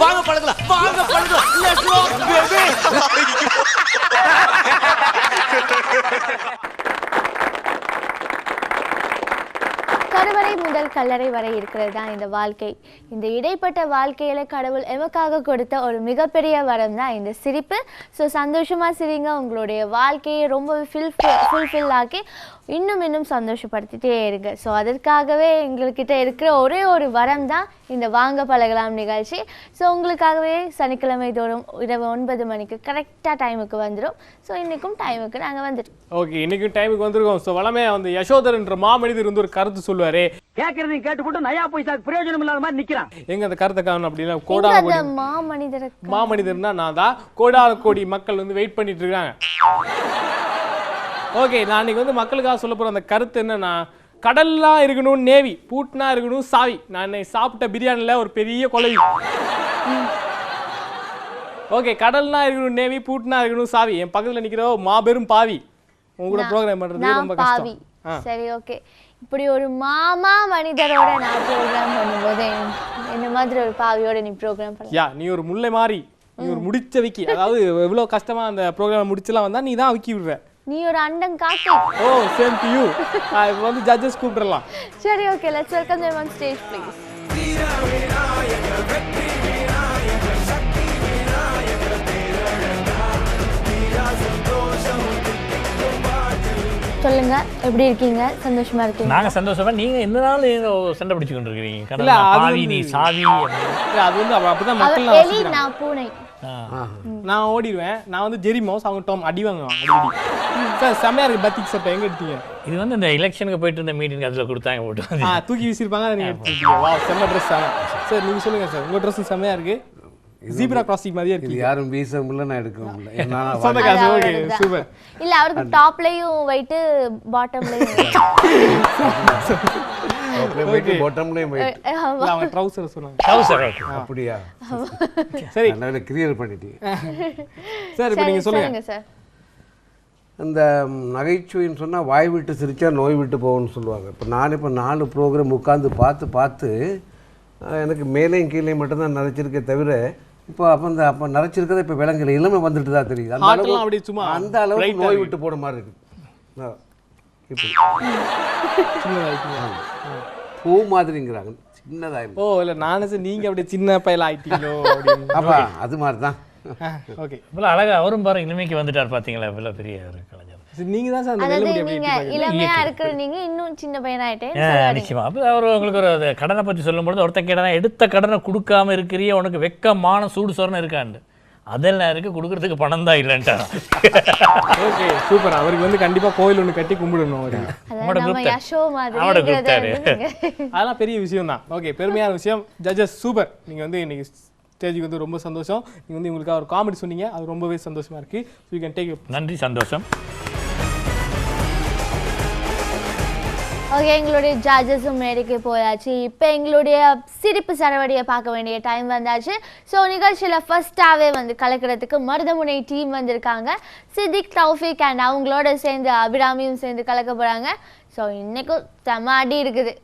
வாங்க பழகலாம் வாங்க பழகலாம் லெட்ஸ் கோ பேபி. கருவறை முதல் கல்லறை வரை இருக்கிறது தான் இந்த வாழ்க்கை. இந்த இடைப்பட்ட வாழ்க்கையில கடவுள் எமக்காக கொடுத்த ஒரு மிகப்பெரிய வரம் தான் இந்த சிரிப்பு. ஸோ சந்தோஷமா சிரிங்க, உங்களுடைய வாழ்க்கையை ரொம்ப ஃபுல்ஃபில் ஆக்கி இன்னும் சந்தோஷப்படுத்திட்டே இருங்க. ஸோ அதற்காகவே எங்கள்கிட்ட இருக்கிற ஒரே ஒரு வரம் தான் இந்த வாங்க பழகலாம் நிகழ்ச்சி. ஸோ உங்களுக்காகவே சனிக்கிழமை தோறும் இரவு 9 மணிக்கு கரெக்டாக டைமுக்கு வந்துடும். ஸோ இன்றைக்கும் டைமுக்கு நாங்கள் வந்துட்டோம். ஓகே, இன்றைக்கும் டைமுக்கு வந்துருக்கோம். ஸோ வளமே அந்த யசோதரன்ற மாமனிதர் வந்து ஒரு கருத்து சொல்லுவாரு. கேட்கறதையும் கேட்டு போட்டு நயா பைசாக்கு பிரயோஜனம் இல்லாத மாதிரி நிக்கிறான். எங்க அந்த கருத்தை காணும் அப்படின்னா கோடான மாமனிதர்னா நான் தான். கோடான கோடி மக்கள் வந்து வெயிட் பண்ணிட்டு இருக்காங்க. ஓகே, நான் இன்னைக்கு வந்து மக்களுக்காக சொல்ல போற அந்த கருத்து என்னன்னா, கடல்லாம் இருக்கணும் நேவி, பூட்னா இருக்கணும் சாவி. நான் இன்னைக்கு சாப்பிட்ட பிரியாணில ஒரு பெரிய கொலவி. ஓகே, கடல்னா இருக்கணும் நேவி, பூட்னா இருக்கணும் சாவி. என் பக்கத்துல நிக்கிற மாபெரும் பாவி. உங்களோட ப்ரோக்ராம் பண்றது ரொம்ப கஷ்டம். சரி, ஓகே. இப்படி ஒரு மாமா மனிதரோட நான் ப்ரோக்ராம் பண்ணும்போது என்ன மாதிரி ஒரு பாவியோட நீ ப்ரோக்ராம் பண்ண? யா, நீ ஒரு முல்லை மாறி, நீ ஒரு முடிச்ச விக்கி. அதாவது எவ்வளவு கஷ்டமா அந்த ப்ரோக்ராம் முடிச்சலாம் வந்தா நீ தான் விக்கி விடுற. நீ ஒரு அண்டம் காட்டு. ஓ, சேம் டு யூ. இப்போ வந்து ஜட்ஜஸ் கூப்பிடலாம். சரி, okay, let's welcome them on stage please. சொல்லுங்க, எப்படி இருக்கீங்க? சந்தோஷமா இருக்கீங்க? நாங்க சந்தோஷமா. நீங்க எந்த நாள் சண்டை பிடிச்சு கொண்டு இருக்கீங்க? கடல்ல பாவி நீ சாவி. அது வந்து அப்பதான் மக்கள் எலி நான் பூனை. நான் ஓடிடுவேன். நான் வந்து ஜெரி மவுஸ், அவங்க டாம் அடி வாங்குவாங்க அடிக்கடி. சார் செமையா இருக்கு. பத்திக் சட்டை எங்க எடுத்தீங்க? இது வந்து இந்த எலெக்ஷனுக்கு போயிட்டு இருந்த மீட்டிங் அதுல கொடுத்தாங்க போட்டு. தூக்கி வீசிருப்பாங்க, அதை நீங்க எடுத்துட்டீங்க. வா, செம்ம ட்ரெஸ். சார் நீங்க சொல்லுங்க சார், உங்க ட்ரெஸ் செமையா இருக்கு. ஜீப்ரா கிராசிங் மாதிரியே இருக்கு. யாரும் வீச முடியல, நான் எடுக்க முடியல. சூப்பர். இல்ல, அவருக்கு டாப்லயும் வெயிட் பாட்டம்லயும் பாட்டம்லயும் அவங்க ட்ரவுசர் சொன்னாங்க. ட்ரவுசர் அப்படியா? சரி, நல்லா கிளியர் பண்ணிட்டீங்க. சார் இப்போ நீங்க சொல்லுங்க சார். அந்த நகைச்சுவைன்னு சொன்னால் வாய் விட்டு சிரிச்சா நோய் விட்டு போகும்னு சொல்லுவாங்க. இப்போ நான் இப்போ 4 ப்ரோக்ராம் உட்காந்து பார்த்து எனக்கு மேலேயும் கீழே மட்டும்தான் நரைச்சிருக்கே தவிர இப்போ அப்போ நரைச்சிருக்கிறத இப்போ விலங்குல இளமை வந்துட்டு தான் தெரியுது. அந்த அளவுக்கு நோய் விட்டு போன மாதிரி இருக்கு. பூ மாதிரிங்கிறாங்க, சின்னதாக. ஓ இல்லை, நானே சார் நீங்கள் அப்படியே சின்ன பையல ஆயிட்டீங்களோ? அப்பா அது மாதிரி தான். ஓகே, இவ்வளோ அழகா அவரும் பாருங்க இனிமைக்கு வந்துட்டார். பார்த்தீங்களா இவ்வளோ பெரிய கலைஞர். நீங்க தான் சார் அந்த அதாவது நீங்க இளமையா இருக்கிற நீங்க இன்னும் சின்ன பையனா ஆயிட்டேன். நிச்சயமா. அப்போ அவர் உங்களுக்கு ஒரு கடனை பற்றி சொல்லும்போது ஒருத்தன் கேட்டா எடுத்த கடனை கொடுக்காம இருக்கிறிய உனக்கு வெக்கமான சூடு சொரணை இருக்காண்டு. அதெல்லாம் இருக்கு, கொடுக்கறதுக்கு பணம் தான் இல்லைன்ட்டா. Okay, super. அவருக்கு வந்து கண்டிப்பா கோயில் ஒன்று கட்டி கும்பிடணும். அதெல்லாம் பெரிய விஷயம் தான். ஓகே, பெருமையான விஷயம். Judges super. நீங்க வந்து இன்னைக்கு ஸ்டேஜுக்கு வந்து ரொம்ப சந்தோஷம். நீங்க வந்து உங்களுக்கு ஒரு காமெடி சொன்னீங்க, அது ரொம்பவே சந்தோஷமா இருக்கு. You can take. நன்றி, சந்தோஷம். ஓகே, எங்களுடைய ஜட்ஜஸும் மேடைக்கு போயாச்சு. இப்போ எங்களுடைய சிரிப்பு சரவடியை பார்க்க வேண்டிய டைம் வந்தாச்சு. ஸோ நிகழ்ச்சியில் ஃபர்ஸ்டாகவே வந்து கலக்கிறதுக்கு மருதமுனை டீம் வந்திருக்காங்க. சித்திக், தௌஃபிக் அண்ட் அவங்களோட சேர்ந்து அபிராமியும் சேர்ந்து கலக்க போகிறாங்க. ஸோ இன்னைக்கும் செம்ம அடி இருக்குது.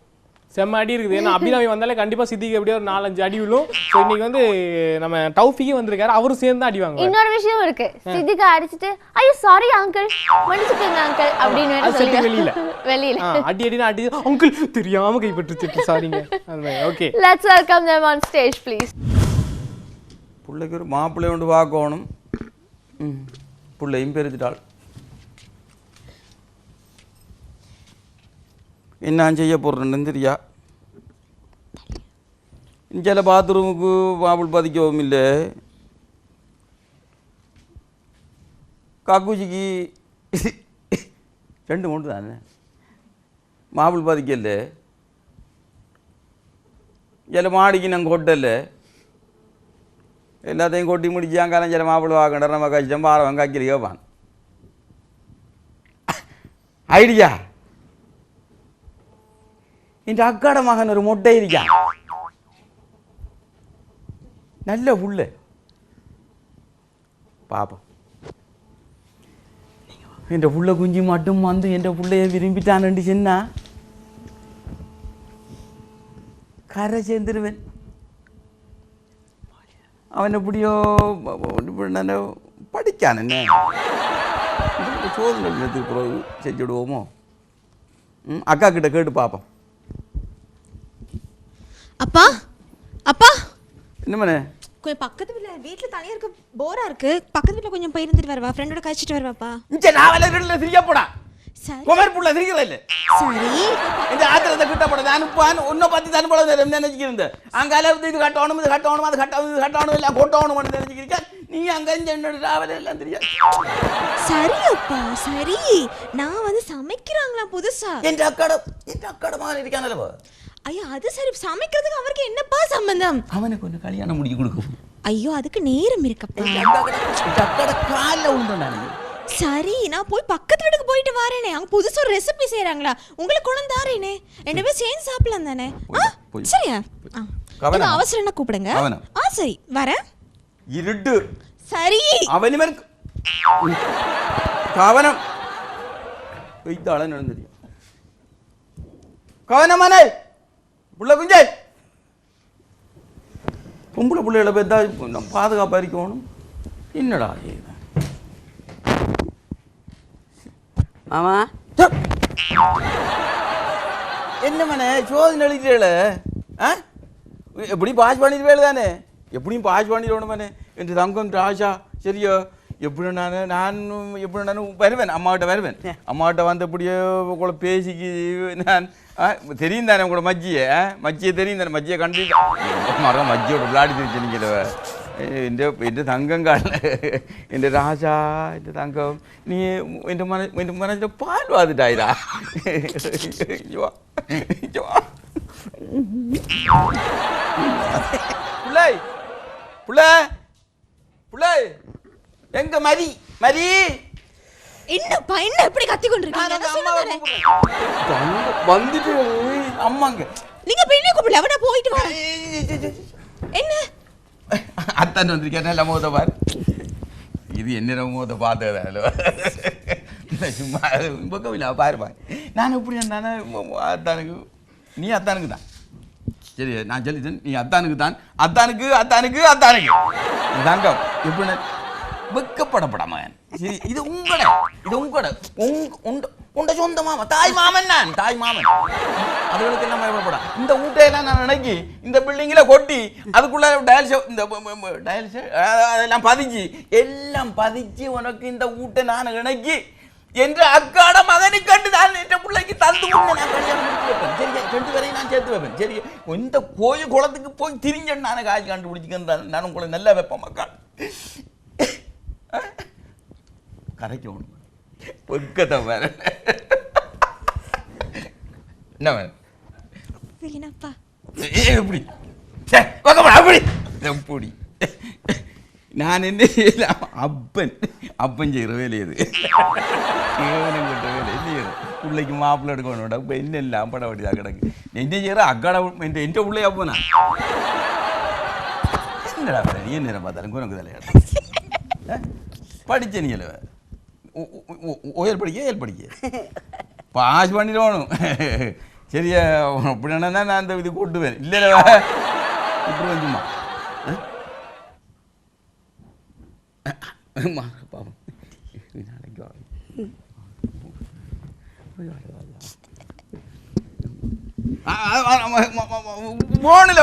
ஏன்னா அபிராமி வந்தாலே கண்டிப்பா சித்திக்கு எப்படியோ ஒரு 4-5 அடி விழும். ஸோ இன்னைக்கு வந்து நம்ம தௌஃபிக்கே வந்திருக்காரு, அவரும் சேர்ந்து அடி வாங்க. இன்னொரு விஷயம் இருக்கு, சித்திக்கு அடிச்சுட்டு ஐயோ சாரி அங்கிள், மன்னிச்சுக்கோங்க அங்கிள் அப்படின்னு வெளியில அடி அங்கிள் தெரியாம கைப்பற்றுச்சு, சாரிங்க. Okay, let's welcome them on stage please. பிள்ளைக்கு ஒரு மாப்பிள்ளை ஒன்று பார்க்கணும். பிள்ளையும் பெருத்துட்டாள். என்ன செய்ய போடுறேன்னு தெரியா. சில பாத்ரூமுக்கு மாப்பிள் பதிக்கவும் இல்லை. காக்கூச்சிக்கு 2-3 தானே மாப்பிள் பதிக்கல. சில மாடிக்கு நாங்கள் கொட்டல. எல்லாத்தையும் கொட்டி முடிச்சாங்காலம் சில மாப்பிள் வாக்கண்ட நம்ம கஷ்டம் பாரவங்க காய்க்கறி கேட்பான். ஐடியா இந்த அக்காட மகன் ஒரு மொட்டை இருக்கான், நல்ல புள்ள. பாப்போம், என் புள்ள குஞ்சு மட்டும் வந்து என் பிள்ளைய விரும்பிட்டான்னு சொன்னா கரை சேர்ந்துருவேன். അവൻ എപ്പിടിയോ പിന്നെ പഠിക്കാൻ എന്നെ ചോദ്യം செஞ்சுடுவோமோ அக்கா கிட்ட கேட்டு பார்ப்போம். அப்பா அப்பா என்ன மனே கொஞ்சம் பக்கத்து வீட்டில் தனியாக இருக்க போரா இருக்கு. பக்கத்து வீட்டில் கொஞ்சம் போய் இருந்துட்டு வருவா, ஃப்ரெண்டோட கழிச்சிட்டு வருவாப்பா. இங்கே நான் விளையாடுறதுல சரியா போடா. சரி குமார் புள்ள சிரிக்கிறதா இல்லை. சரி இந்த ஆத்திரத்தை கிட்ட போட நான் உன்னை பற்றி தான் போல நினைச்சிக்கிறேன். அங்கால இது கட்டணும் இது கட்டணும் அது கட்டணும் இல்லை கொட்டணும் நினைச்சிக்கிறீங்க. நீ அங்கே என்னோட ராவல எல்லாம் தெரியாது. சரி அப்பா சரி. நான் வந்து சமைக்கிறாங்களா புதுசா? என் அக்காட மாதிரி இருக்கானல்லவா. ஐயோ அது சரி, சமைக்கிறதுக்கு அவருக்கு என்னப்பா சம்பந்தம்? அவனுக்கு ஒன்று கல்யாணம் முடிக்க கொடுக்கும். ஐயோ அதுக்கு நேரம் இருக்கப்பா. அக்காட காலில் உண்டு நான். சரி நான் போய் பக்கத்து வீட்டுக்கு போயிட்டு வரேனே. அங்க புதுசா ஒரு ரெசிபி செய்யறாங்களா, உங்களுக்கு கொண்டு தாரேனே. ரெண்டு பேரும் சேர்ந்து சாப்பிடலாம் தானே? சரியா? இது அவசரம் என்ன கூப்பிடுங்க. சரி வரேன். இருட்டு சரி அவனு மேல் கவனம் வைத்தாள நடந்துரு. கவனமானே புள்ள குஞ்சே பொம்பளை பிள்ளைகளை பெற்றா பாதுகாப்பாக இருக்கணும். என்னடா மாமா என்ன மனே சோதனை எழுதிட்டேல எப்படியும் பாஸ் பண்ணிடுவேல தானே? எப்படியும் பாஸ் பண்ணிடணும் மனே. என் தங்கம் ராஜா சரியா? எப்படி நான் வருவேன், அம்மாகிட்ட வருவேன். அம்மாகிட்ட வந்து எப்படியோ கூட பேசிக்கு நான் தெரியும் தானே உங்களோட மஜ்ஜியை தெரியும் தானே? மஜ்ஜியை கண்டு மரம் மஜ்ஜியோட விளையாடி தெரிஞ்சு நீங்கள் എൻ്റെ തങ്കം കാണ എൻ്റെ രാജാ എൻ്റെ തങ്കം നീ എൻ്റെ മനസ്സിൻ്റെ പാൽ വാതിട്ടായിരാ. പിള്ളേ പിള്ളേ பிள்ளை எங்க மரி மரி என்னப்பா என்ன இப்படி கத்தி கொண்டிருக்கீங்க? வந்துட்டு அம்மாங்க நீங்க பெண்ணே கூப்பிடல, அவனா போயிட்டு வா. என்ன அத்தான் வந்திருக்கேன். எல்லாம் மோத பாரு. இது என்ன மோத பார்த்ததால சும்மா பக்கமில்ல பாருப்பா. நான் எப்படி இருந்தானே அத்தானுக்கு நீ அத்தானுக்கு தான் சரி. நான் சொல்லிட்டேன் நீ அத்தானுக்கு தான். அத்தானுக்கு தங்கம் எப்படி வெக்கப்படப்படாம சரி. இது உங்களோட உண்ட சொந்த மாமா தாய் மாமன். நான் தாய் மாமன் அதுகளுக்கு எல்லாம் பயப்படப்படா. இந்த ஊட்டையெல்லாம் நான் நினைக்கி இந்த பில்டிங்கில் கொட்டி அதுக்குள்ள டயல்ஸ் அதெல்லாம் பதிச்சு உனக்கு இந்த ஊட்டை நான் நினைக்கி என்ற அக்காட மகனை கண்டு நான் என்ற பிள்ளைக்கு தந்து நான் கல்யாணம் முடிச்சு வைப்பேன். சரியா? 2 பேரையும் நான் சேர்த்து வைப்பேன். சரி இந்த கோயில் குளத்துக்கு போய் திரிஞ்சேன் நான் காய்ச்சி கண்டுபிடிச்சிக்கிறேன். நான் உங்களை நல்லா வைப்பேன் மக்கள். கரைக்கணும் வெக்கத்தை வேற என்ன வேற வீணப்பா எப்படி அப்படி எப்படி நான் என்ன செய்யலாம்? அப்பன் செய்கிற வேலை இது கேவலம் கொண்ட வேலை இல்லையே. பிள்ளைக்கு மாப்பிள்ளை எடுக்கணும். இப்போ என்ன இல்லை பட வட்டியாக கிடக்கு. என்ன செய்கிற அக்காட என் பிள்ளையா போனா என்னடா நீ என்ன நேரம் பார்த்தாலும் குரங்கு தலையாட படிச்ச நீ ஓயல் படிக்க பாஸ் பண்ணிடணும். சரியா? அப்படின்னா நான் அந்த இது கூட்டுவேன். இல்லை இப்படி வந்துமா பாவம் நாளைக்கு போனில்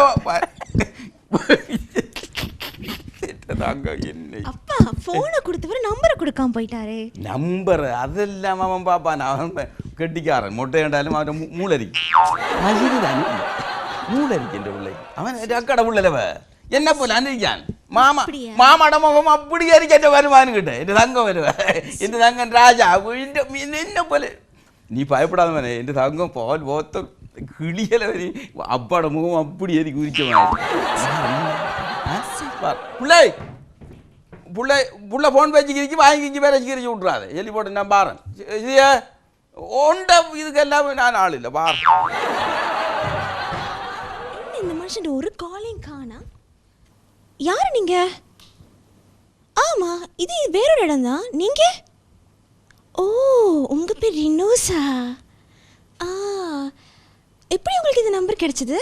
அப்பா போனை கொடுத்தவரை நம்பரை கொடுக்காம போயிட்டாரு. நம்பர் அதெல்லாம் அவன் பாப்பான். அவன் கெட்டிக்காரன். மொட்டை கண்டாலும் அவன் மூளரிக்கு என்ற பிள்ளை. அவன் அக்கடை பிள்ளைவ என்ன போல அன்றிருக்கான். மாமாட முகம் அப்படி அறிக்கை வருவான்னு கிட்ட என் தங்கம் வருவேன். என் தங்கம் ராஜா என்ன போல. நீ பயப்படாத என் தங்கம் பால் போத்த கிளியல வரி அப்பாட முகம் அப்படி ஏறி குறிச்சவன். பிள்ளை புள்ள போன் பேச்சு கிரிச்சு வாங்கி வேற கிரிச்சு விட்றாது. எலி போட்டு நான் பாறேன். ஒண்ட இதுக்கெல்லாம் நான் ஆள் இல்லை பாரு. இந்த மனுஷன் ஒரு காலையும் காணா. யாரு நீங்க? ஆமா இது வேறொரு இடம் தான். நீங்க ஓ உங்க பேர் ரினோசா. எப்படி உங்களுக்கு இந்த நம்பர் கிடைச்சது?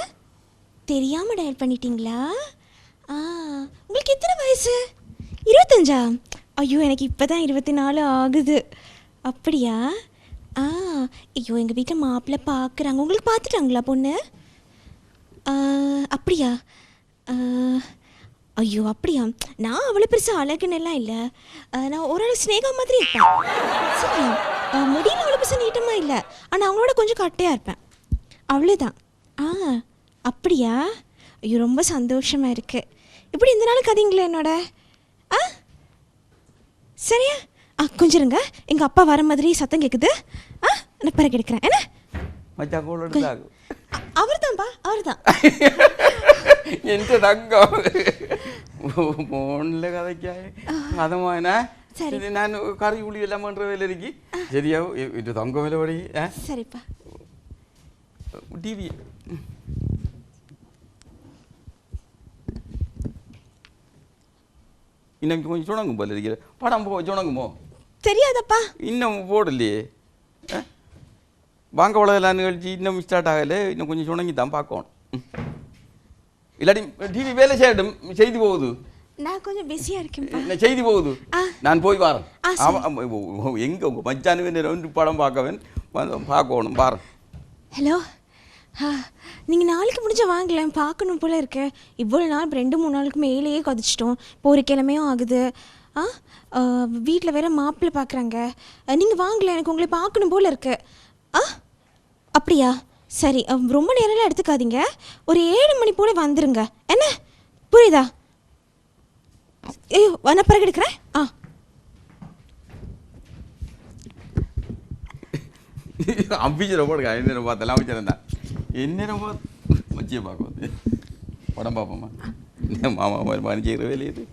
தெரியாம டயல் பண்ணிட்டீங்களா? உங்களுக்கு உங்களுக்கு எத்தனை வயசு? 25? ஐயோ எனக்கு இப்போ தான் 24 ஆகுது. அப்படியா? ஐயோ எங்கள் வீட்டில் மாப்பிள்ளை பார்க்குறாங்க. உங்களுக்கு பார்த்துட்டாங்களா பொண்ணு? அப்படியா? ஐயோ அப்படியா? நான் அவ்வளோ பெருசாக அழகுன்னெல்லாம் இல்லை. நான் ஓரளவு ஸ்னேகா மாதிரி இருப்பேன். சரி, முடியல அவ்வளோ பெருசாக நீட்டமாக இல்லை. ஆனால் அவங்களோட கொஞ்சம் கட்டையாக இருப்பேன். அவ்வளோதான். அப்படியா? ஐயோ ரொம்ப சந்தோஷமாக இருக்குது. இப்படி இந்த நாள் கதைங்களா என்னோட? சரியா? கொஞ்சம் இருங்க, எங்கள் அப்பா வர மாதிரி சத்தம் கேட்குது. நான் பிறகு எடுக்கிறேன். என்ன அவர் தான்ப்பா, அவர் தான். எந்த தங்கம் போன்ல கதைக்காய் அதமா என்ன சரி, நான் கறி உளி எல்லாம் பண்ற வேலை இருக்கு. சரியா? இது தங்கம் வேலை படி. சரிப்பா. டிவி இன்னும் கொஞ்சம் சுணங்கும் போல இருக்கிற படம் சுணங்குமோ தெரியாதப்பா. இன்னும் போடலையே. வாங்க உலகலாம் நிகழ்ச்சி இன்னும் ஸ்டார்ட் ஆகலை. இன்னும் கொஞ்சம் சுணங்கி தான் பார்க்கணும். இல்லாட்டி டிவி வேலை செய்யட்டும். செய்தி போகுது. நான் கொஞ்சம் பிஸியாக இருக்கேன். செய்தி போகுது. நான் போய் வரேன். எங்கே உங்கள் மச்சானு ரெண்டு படம் பார்க்கவேன் பார்க்கணும் பாரேன். ஹலோ, நீங்கள் நாளைக்கு முடிஞ்ச வாங்கலாம், பார்க்கணும் போல இருக்கு. இவ்வளோ நாள் 2-3 நாளுக்கு மேலேயே கொதிச்சிட்டோம். இப்போ ஒரு கிழமையும் ஆகுது. வீட்டில் வேற மாப்பிள்ளை பார்க்குறாங்க. நீங்கள் வாங்கல, எனக்கு உங்களை பார்க்கணும் போல இருக்கு. அப்படியா? சரி, ரொம்ப நேரம்லாம் எடுத்துக்காதீங்க. ஒரு 7 மணி போல வந்துருங்க. என்ன புரியுதா? ஐயோ நான் பிறகு எடுக்கிறேன். அம்பிச்சு போடுங்க. என்ன பார்த்தலாம் அமைச்சிருந்தா என்ன மச்சியை பார்க்க படம் பார்ப்போம்மா. மாமா மாதிரி மாதிரி செய்கிற வேலை இது.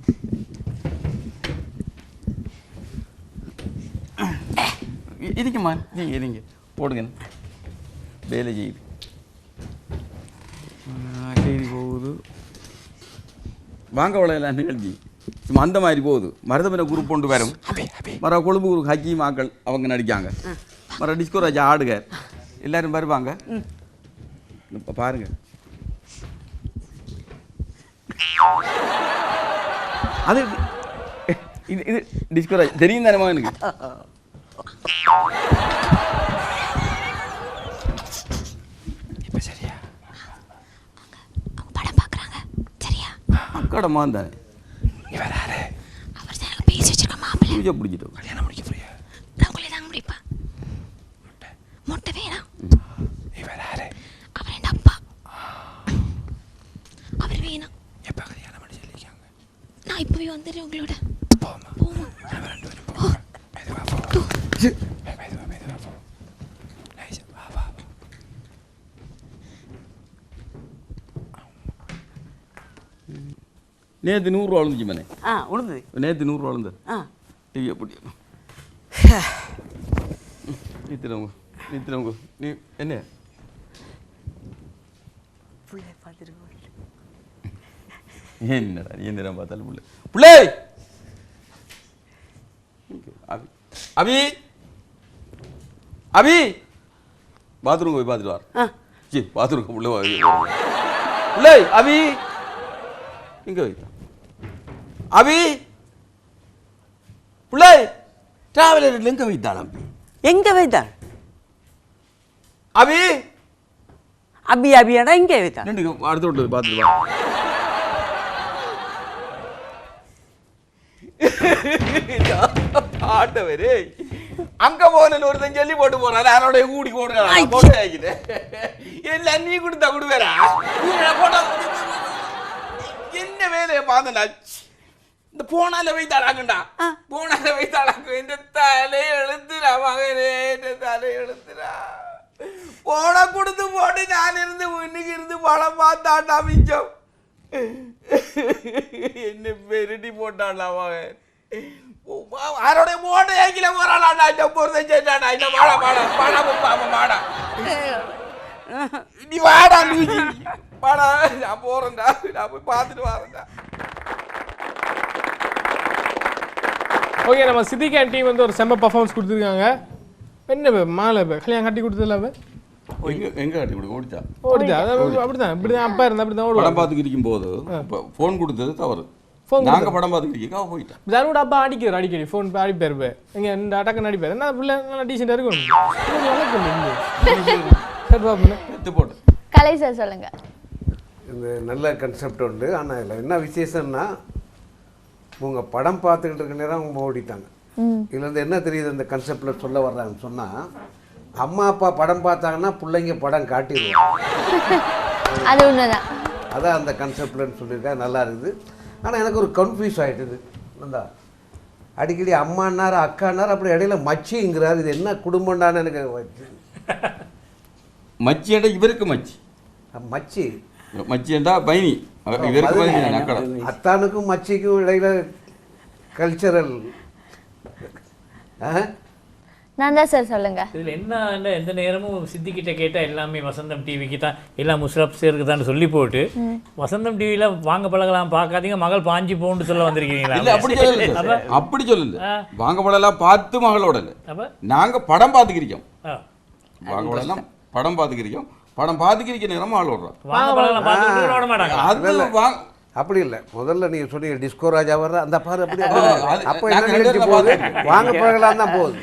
இருக்குமா? நீங்கள் இருங்க போடுங்க. வேலை செய்யுது. செய்தி போகுது. வாங்க உலகலாம் நிகழ்ச்சி சும்மா அந்த மாதிரி போகுது. மருதமன குரூப் கொண்டு வரும். மர கொழும்பு குரூப் ஹக்கி மாக்கள் அவங்க நடிக்காங்க. மர டிஸ்கோ ராஜா ஆடுக எல்லாரும் வருவாங்க. இப்போ பாருங்க. அது இது டிஸ்கோ ராஜா தெரியும் தானே எனக்கு. இப்போ சரியா? படம் பார்க்குறாங்க. சரியா? அக்கடமா தானே. இவர் யாரு? அவர் தான் பேசி வச்சிருக்க மாப்பிள்ளை. பூஜை பிடிச்சிட்டோம். கல்யாணம் முடிக்க போறியா? நான் உங்களை தாங்க முடிப்பா. மொட்டை வேணாம். இவர் யாரு? அவர் என் அப்பா. அவர் வேணாம். எப்போ கல்யாணம் பண்ணி சொல்லியிருக்காங்க? நான் இப்போவே வந்துடுறேன் உங்களோட. போமா. நேற்று 100 ரூபா விழுந்துச்சு மனே. உழுது நேற்று 100 ரூபா விழுந்து. டிவி எப்படி நித்திரவங்க நீ என்ன என்னடா நீ என்ன பார்த்தாலும் புள்ள புள்ளே அபி அபி பாத்ரூம் போய் பார்த்துட்டு வார். சரி பாத்ரூம் புள்ள புள்ளே அபி இங்கே வைத்தான். அபி புள்ளே டிராவலர் எங்கே வைத்தான்? அபி எங்க வைத்தான்? அபி அபி அபியாடா இங்கே வைத்தான். அடுத்த விட்டு பார்த்துட்டு வா. ஆட்டவரே அங்க போன ஒருத்தன் சொல்லி போட்டு போறாரு. அவனோட கூடி போடுறான். எல்லாம் நீ கொடுத்தா கொடுவேரா? என்ன வேலையை பார்த்தா இந்த போனால வைத்தாளாங்கண்டா. போனால வைத்தாளாங்க. இந்த தலை எழுத்துறா மகனே, இந்த தலை எழுத்துறா. போன கொடுத்து போட்டு நான் இருந்து இன்னைக்கு இருந்து படம் பார்த்தாண்டா மிச்சம். என்ன பெருடி போட்டாண்டா மகன். யாரோட போட்ட ஏங்கில போறாளாண்டா. இந்த பொருத்தம் செஞ்சாண்டா. இந்த வாடா வாடா வாடா பாப்பா வாடா. நீ வாடா லூஜி வாடா. நான் போறேன்டா. நான் போய் பார்த்துட்டு வரேன்டா. ஓகே, நம்ம சித்திகேன் டீம் வந்து ஒரு செம்ம பர்ஃபார்மன்ஸ் கொடுத்துருக்காங்க. என்ன மாலை கல்யாணம் கட்டி கொடுத்ததில்ல? எங்க கட்டி கொடுக்க ஓடிச்சா? ஓடிச்சா? அப்படிதான் இப்படிதான் அப்பா இருந்தா அப்படிதான் ஓடுவோம். படம் பார்த்துக்கு இருக்கும் போது ஃபோன் கொடுத்தது தவறு. ஃபோன் நாங்கள் படம் பார்த்துக்கிட்டீங்க போயிட்டேன். தனுட அப்பா அடிக்கிறார் அடிக்கடி ஃபோன் அடிப்பார். இங்கே இந்த அட்டக்கு நடிப்பார். என்ன பிள்ளை நல்லா டீசெண்டாக இருக்கும். சரி பாப்பா எடுத்து போட்டு கலை சார் சொல்லுங்க. இந்த நல்ல கன்செப்ட் உண்டு. ஆனால் இதில் என்ன விசேஷம்னா உங்கள் படம் பார்த்துக்கிட்டு இருக்க நேரம் அவங்க ஓடிட்டாங்க. இதில் வந்து என்ன தெரியுது இந்த கன்செப்டில் சொல்ல வர்றாங்கன்னு சொன்னால், அம்மா அப்பா படம் பார்த்தாங்கன்னா பிள்ளைங்க படம் காட்டிடுவாங்க. அது உண்மைதான். அதான் அந்த கன்செப்ட்லன்னு சொல்லியிருக்கா, நல்லா இருக்குது. ஆனால் எனக்கு ஒரு கன்ஃபியூஸ் ஆகிட்டுது. என்னடா அடிக்கடி அம்மானார் அக்கானார், அப்படி இடையில மச்சிங்கிறார். இது என்ன குடும்பம்டான்னு எனக்கு மச்சியண்டா இவருக்கு மச்சி மச்சி மச்சியண்டா பைனி இவருக்கு பைனி அக்கடை. அத்தானுக்கும் மச்சிக்கும் இடையில கல்ச்சரல். நான் தான் சார் சொல்லுங்க. இதில் என்ன எந்த நேரமும் சித்திக்கிட்ட கேட்டால் எல்லாமே வசந்தம் டிவிக்கு தான், எல்லாம் முஸ்ரப் சேருக்கு தான் சொல்லி போட்டு வசந்தம் டிவியில் வாங்க பழகலாம் பார்க்காதீங்க மகள் பாஞ்சி போன்னு சொல்ல வந்திருக்கீங்களா? இல்லை அப்படி சொல்லல, அப்படி சொல்லல. வாங்க படம்லாம் பார்த்து மகளோட இல்லை, நாங்கள் படம் பார்த்துக்கிறோம். வாங்க படம்லாம் படம் பார்த்துக்கிறோம். படம் பார்த்துக்கிற நேரம் ஆள் விடுறோம். அப்படி இல்லை. முதல்ல நீங்க சொன்னீங்க டிஸ்கோ ராஜா வர்ற அந்த பாரு அப்படி அப்போ என்ன போகுது, வாங்க பழகலாம் தான் போகுது.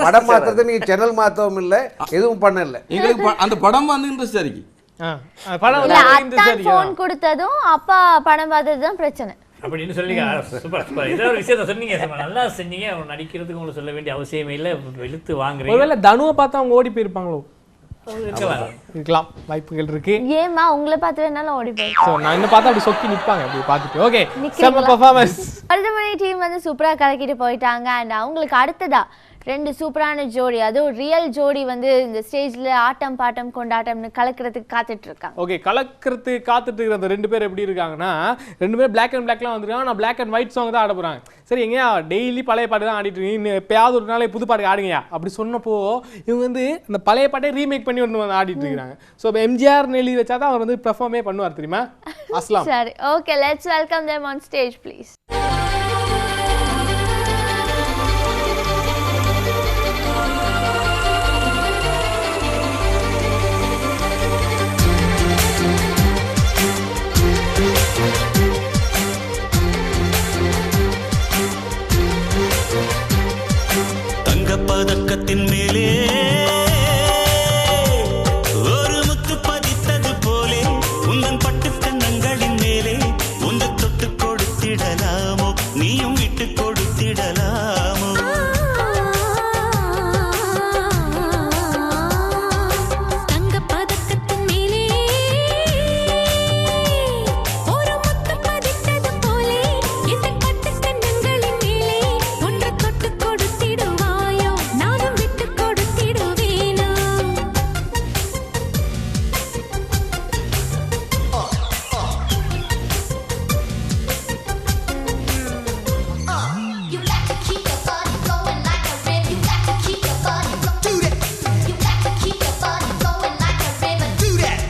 படம் மாத்துறது நீங்க சேனல் மாத்தவும் இல்லை, எதுவும் பண்ணல. எங்களுக்கு அந்த படம் வந்து இன்ட்ரெஸ்ட் இருக்கு. ஃபோன் கொடுத்ததும் அப்பா படம் பார்த்ததுதான் பிரச்சனை அப்படின்னு சொல்லி சூப்பர் சூப்பர். இதே ஒரு விஷயத்த சொன்னீங்க, நல்லா செஞ்சீங்க. நடிக்கிறதுக்கு உங்களுக்கு சொல்ல வேண்டிய அவசியமே இல்லை, வெளுத்து வாங்குறீங்க. ஒருவேளை தனுவை பார்த்தா அவங்க ஓடி போயிருப்பாங்களோ? இருக்கலாம், வாய்ப்புகள் இருக்கு. ஏமா உங்களை பார்த்து வேணாலும் ஓடி போய் நான் என்ன பார்த்தா அப்படி சொக்கி நிப்பாங்க அப்படி பார்த்துட்டு. ஓகே, செம்ம பெர்ஃபார்மன்ஸ். மருதமணி டீம் வந்து சூப்பரா கலக்கிட்டு போயிட்டாங்க. அண்ட் அவங்களுக்கு அடுத்ததா 2 சூப்பரான ஜோடி, அதுவும் ரியல் ஜோடி வந்து இந்த ஸ்டேஜ்ல ஆட்டம் பாட்டம் கொண்டாட்டம்னு கலக்கிறதுக்கு காத்துட்டு இருக்காங்க. ஓகே, கலக்கிறதுக்கு காத்துட்டு இருக்கிற அந்த 2 பேர் எப்படி இருக்காங்கன்னா, 2 பேர் பிளாக் அண்ட் பிளாக்லாம் வந்துருக்காங்க. நான் பிளாக் அண்ட் ஒயிட் சாங் தான் ஆட போறாங்க. சரி, எங்கேயா டெய்லி பழைய பாட்டு தான் ஆடிட்டு இருக்கீங்க, இன்னும் எப்பயாவது ஒரு நாளே புது பாட்டு ஆடுங்கயா அப்படி சொன்னப்போ இவங்க வந்து அந்த பழைய பாட்டை ரீமேக் பண்ணி ஒன்று வந்து ஆடிட்டு இருக்காங்க. ஸோ இப்போ எம்ஜிஆர் எழுதி வச்சா தான் அவர் வந்து பெர்ஃபார்மே பண்ணுவார் தெரியுமா? அஸ்லாம். சரி, okay, let's welcome them on stage please. பதக்கத்தின் மேலே ஒரு முத்து பதித்தது போலே உந்தன் பட்டு கண்ணங்களின் மேலே உந்து தொட்டு கொடுத்திடலாமோ, நீயும் விட்டு கொடுத்திடலாமோ? தங்க பதக்கத்தின் மேலே ஒரு முத்து பதித்தது போலே இந்த பட்டு கண்ணங்களின் மேலே ஒன்று தொட்டு கொடுத்திடுவா, நானும் விட்டு கொடுத்திடுவேனா? You got to keep your body going like a river. You got to keep your body going. Do that. You got to keep your body going like a river. Do that.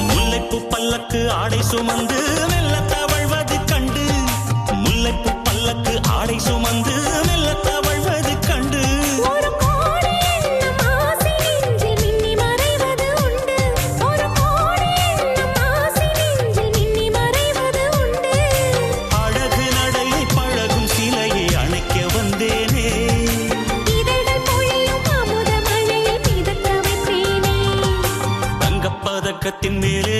முல்லைப்பூ பல்லக்கு ஆடை சுமந்து மெல்ல தவழ்வது கண்டு, முல்லைப்பூ பல்லக்கு ஆடை சுமந்து மெல்ல தவழ்வது கண்டு, ஒரு கோடி எண்ணம் ஆசை நெஞ்சில் மின்னி மறைவது உண்டு, ஒரு கோடி எண்ணம் ஆசை நெஞ்சில் மின்னி மறைவது உண்டு. அழகு நடையை பழகும் சிலையை அணைக்க வந்தேனே, இதழ்கள் பொழியும் அமுத மழையில் மிதக்க வைத்தேனே. தங்கப்பதக்கத்தின் மேலே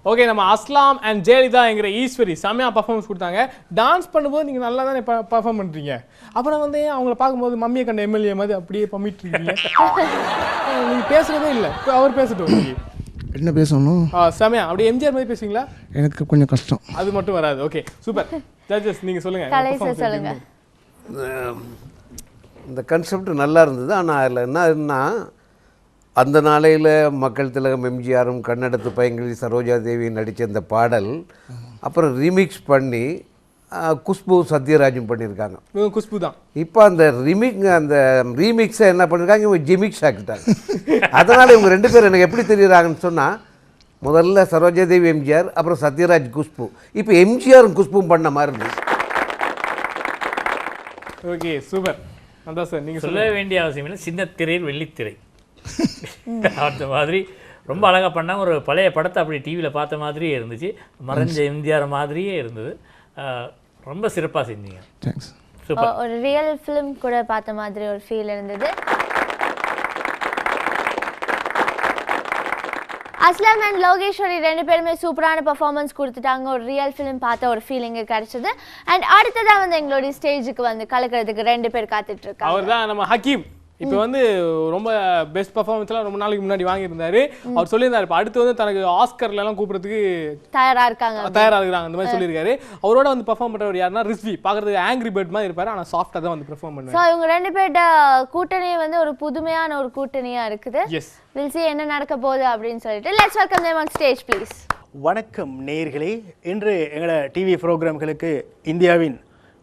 ஓகே, நம்ம அஸ்லாம் அண்ட் ஜெயலலிதா என்கிற ஈஸ்வரி செம்மையாக பர்ஃபார்மன்ஸ் கொடுத்தாங்க. டான்ஸ் பண்ணும்போது நீங்கள் நல்லா தானே பர்ஃபார்ம் பண்ணுறீங்க. அப்புறம் வந்து அவங்கள பார்க்கும்போது மம்மியை கண்ட எம்எல்ஏ மாதிரி அப்படியே பண்ணிட்டு இருக்கீங்க. நீங்கள் பேசுகிறதே இல்லை. இப்போ அவர் பேசட்டும். என்ன பேசணும்? செம்மையா அப்படியே எம்ஜிஆர் மாதிரி பேசுவீங்களா? எனக்கு கொஞ்சம் கஷ்டம். அது மட்டும் வராது. Okay, super. ஜட்ஜஸ் நீங்கள் சொல்லுங்கள். இந்த கான்செப்ட் நல்லா இருந்தது. ஆனால் அதில் என்னன்னா, அந்த நாளையில் மக்கள் திலகம் எம்ஜிஆரும் கன்னடத்து பையன்களி சரோஜா தேவி நடித்த இந்த பாடல் அப்புறம் ரீமிக்ஸ் பண்ணி குஷ்பு சத்யராஜும் பண்ணியிருக்காங்க. குஷ்பு தான் இப்போ அந்த ரீமிக்ஸை என்ன பண்ணியிருக்காங்க, இவங்க ஜிமிக்ஸ் ஆக்கிட்டாங்க. அதனால் இவங்க 2 பேர் எனக்கு எப்படி தெரியுறாங்கன்னு சொன்னால், முதல்ல சரோஜா தேவி எம்ஜிஆர், அப்புறம் சத்யராஜ் குஷ்பு. இப்போ எம்ஜிஆரும் குஷ்பும் பண்ண மாதிரி இருந்துச்சு. Okay, super. அதான் சார் நீங்கள் சொல்ல வேண்டிய அவசியம் இல்லை. சின்ன திரையில் வெள்ளித்திரை அந்த மாதிரி ரொம்ப அழகாக பண்ணாங்க. ஒரு பழைய படத்தை அப்படி டிவியில் பார்த்த மாதிரியே இருந்துச்சு. மறைஞ்ச எம்ஜிஆர் மாதிரியே இருந்தது. ரொம்ப சிறப்பாக செஞ்சீங்க. சூப்பர். ஒரு ரியல் ஃபிலிம் கூட பார்த்த மாதிரி ஒரு ஃபீல் இருந்தது. அஸ்லாம் அண்ட் லோகேஸ்வரி 2 பேருமே சூப்பரான பர்ஃபார்மன்ஸ் கொடுத்துட்டாங்க. ஒரு ரியல் ஃபிலிம் பார்த்த ஒரு ஃபீலிங்கு கிடைச்சது. அண்ட் அடுத்ததாக வந்து எங்களுடைய ஸ்டேஜுக்கு வந்து கலக்கிறதுக்கு 2 பேர் காத்துட்டு இருக்காங்க. அவர் தான் நம்ம ஹக்கீம். இப்போ வந்து ரொம்ப பெஸ்ட் பர்ஃபார்மன்ஸ்லாம் ரொம்ப நாளைக்கு முன்னாடி வாங்கியிருந்தாரு. அவர் சொல்லியிருந்தாரு இப்போ அடுத்து வந்து தனக்கு ஆஸ்கர்லாம் கூப்பிடுறதுக்கு தயாராக இருக்காங்க. அந்த மாதிரி சொல்லியிருக்காரு. அவரோட வந்து பர்ஃபார்ம் பண்ணுறவர் யாருன்னா ரிஸ்வி. பார்க்குறதுக்கு ஆங்கிரி பேர்ட் மாதிரி இருப்பார், ஆனால் சாஃப்டாக தான் வந்து பெர்ஃபார்ம் பண்ணுவார். ஸோ இவங்க 2 பேர்ட கூட்டணியே வந்து ஒரு புதுமையான ஒரு கூட்டணியாக இருக்குது. எஸ், வில் see என்ன நடக்க போகுது அப்படின்னு சொல்லிட்டு let's welcome them on stage please. வணக்கம் நேயர்களே. இன்று எங்களோட டிவி ப்ரோக்ராம்களுக்கு இந்தியாவின்,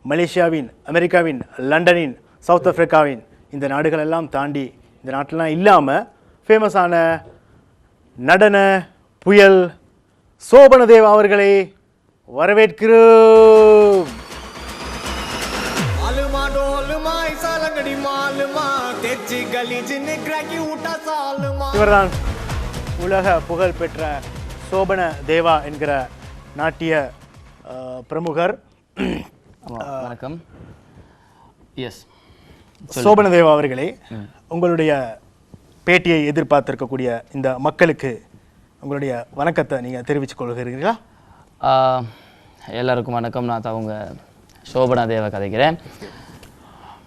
மலேசியாவின், அமெரிக்காவின், லண்டனின், சவுத் ஆப்பிரிக்காவின் இந்த நாடுகளெல்லாம் தாண்டி இந்த நாட்டிலாம் இல்லாமல் ஃபேமஸான நடன புயல் சோபனதேவா அவர்களை வரவேற்கிறோம். இவர்தான் உலக புகழ் பெற்ற சோபன தேவா என்கிற நாட்டிய பிரமுகர். வணக்கம். எஸ், சோபன தேவா அவர்களே, உங்களுடைய பேட்டியை எதிர்பார்த்திருக்கக்கூடிய இந்த மக்களுக்கு உங்களுடைய வணக்கத்தை நீங்கள் தெரிவித்துக் கொள்கிறீர்களா? எல்லாருக்கும் வணக்கம். நான் அவங்க சோபன தேவா கதைக்கிறேன்.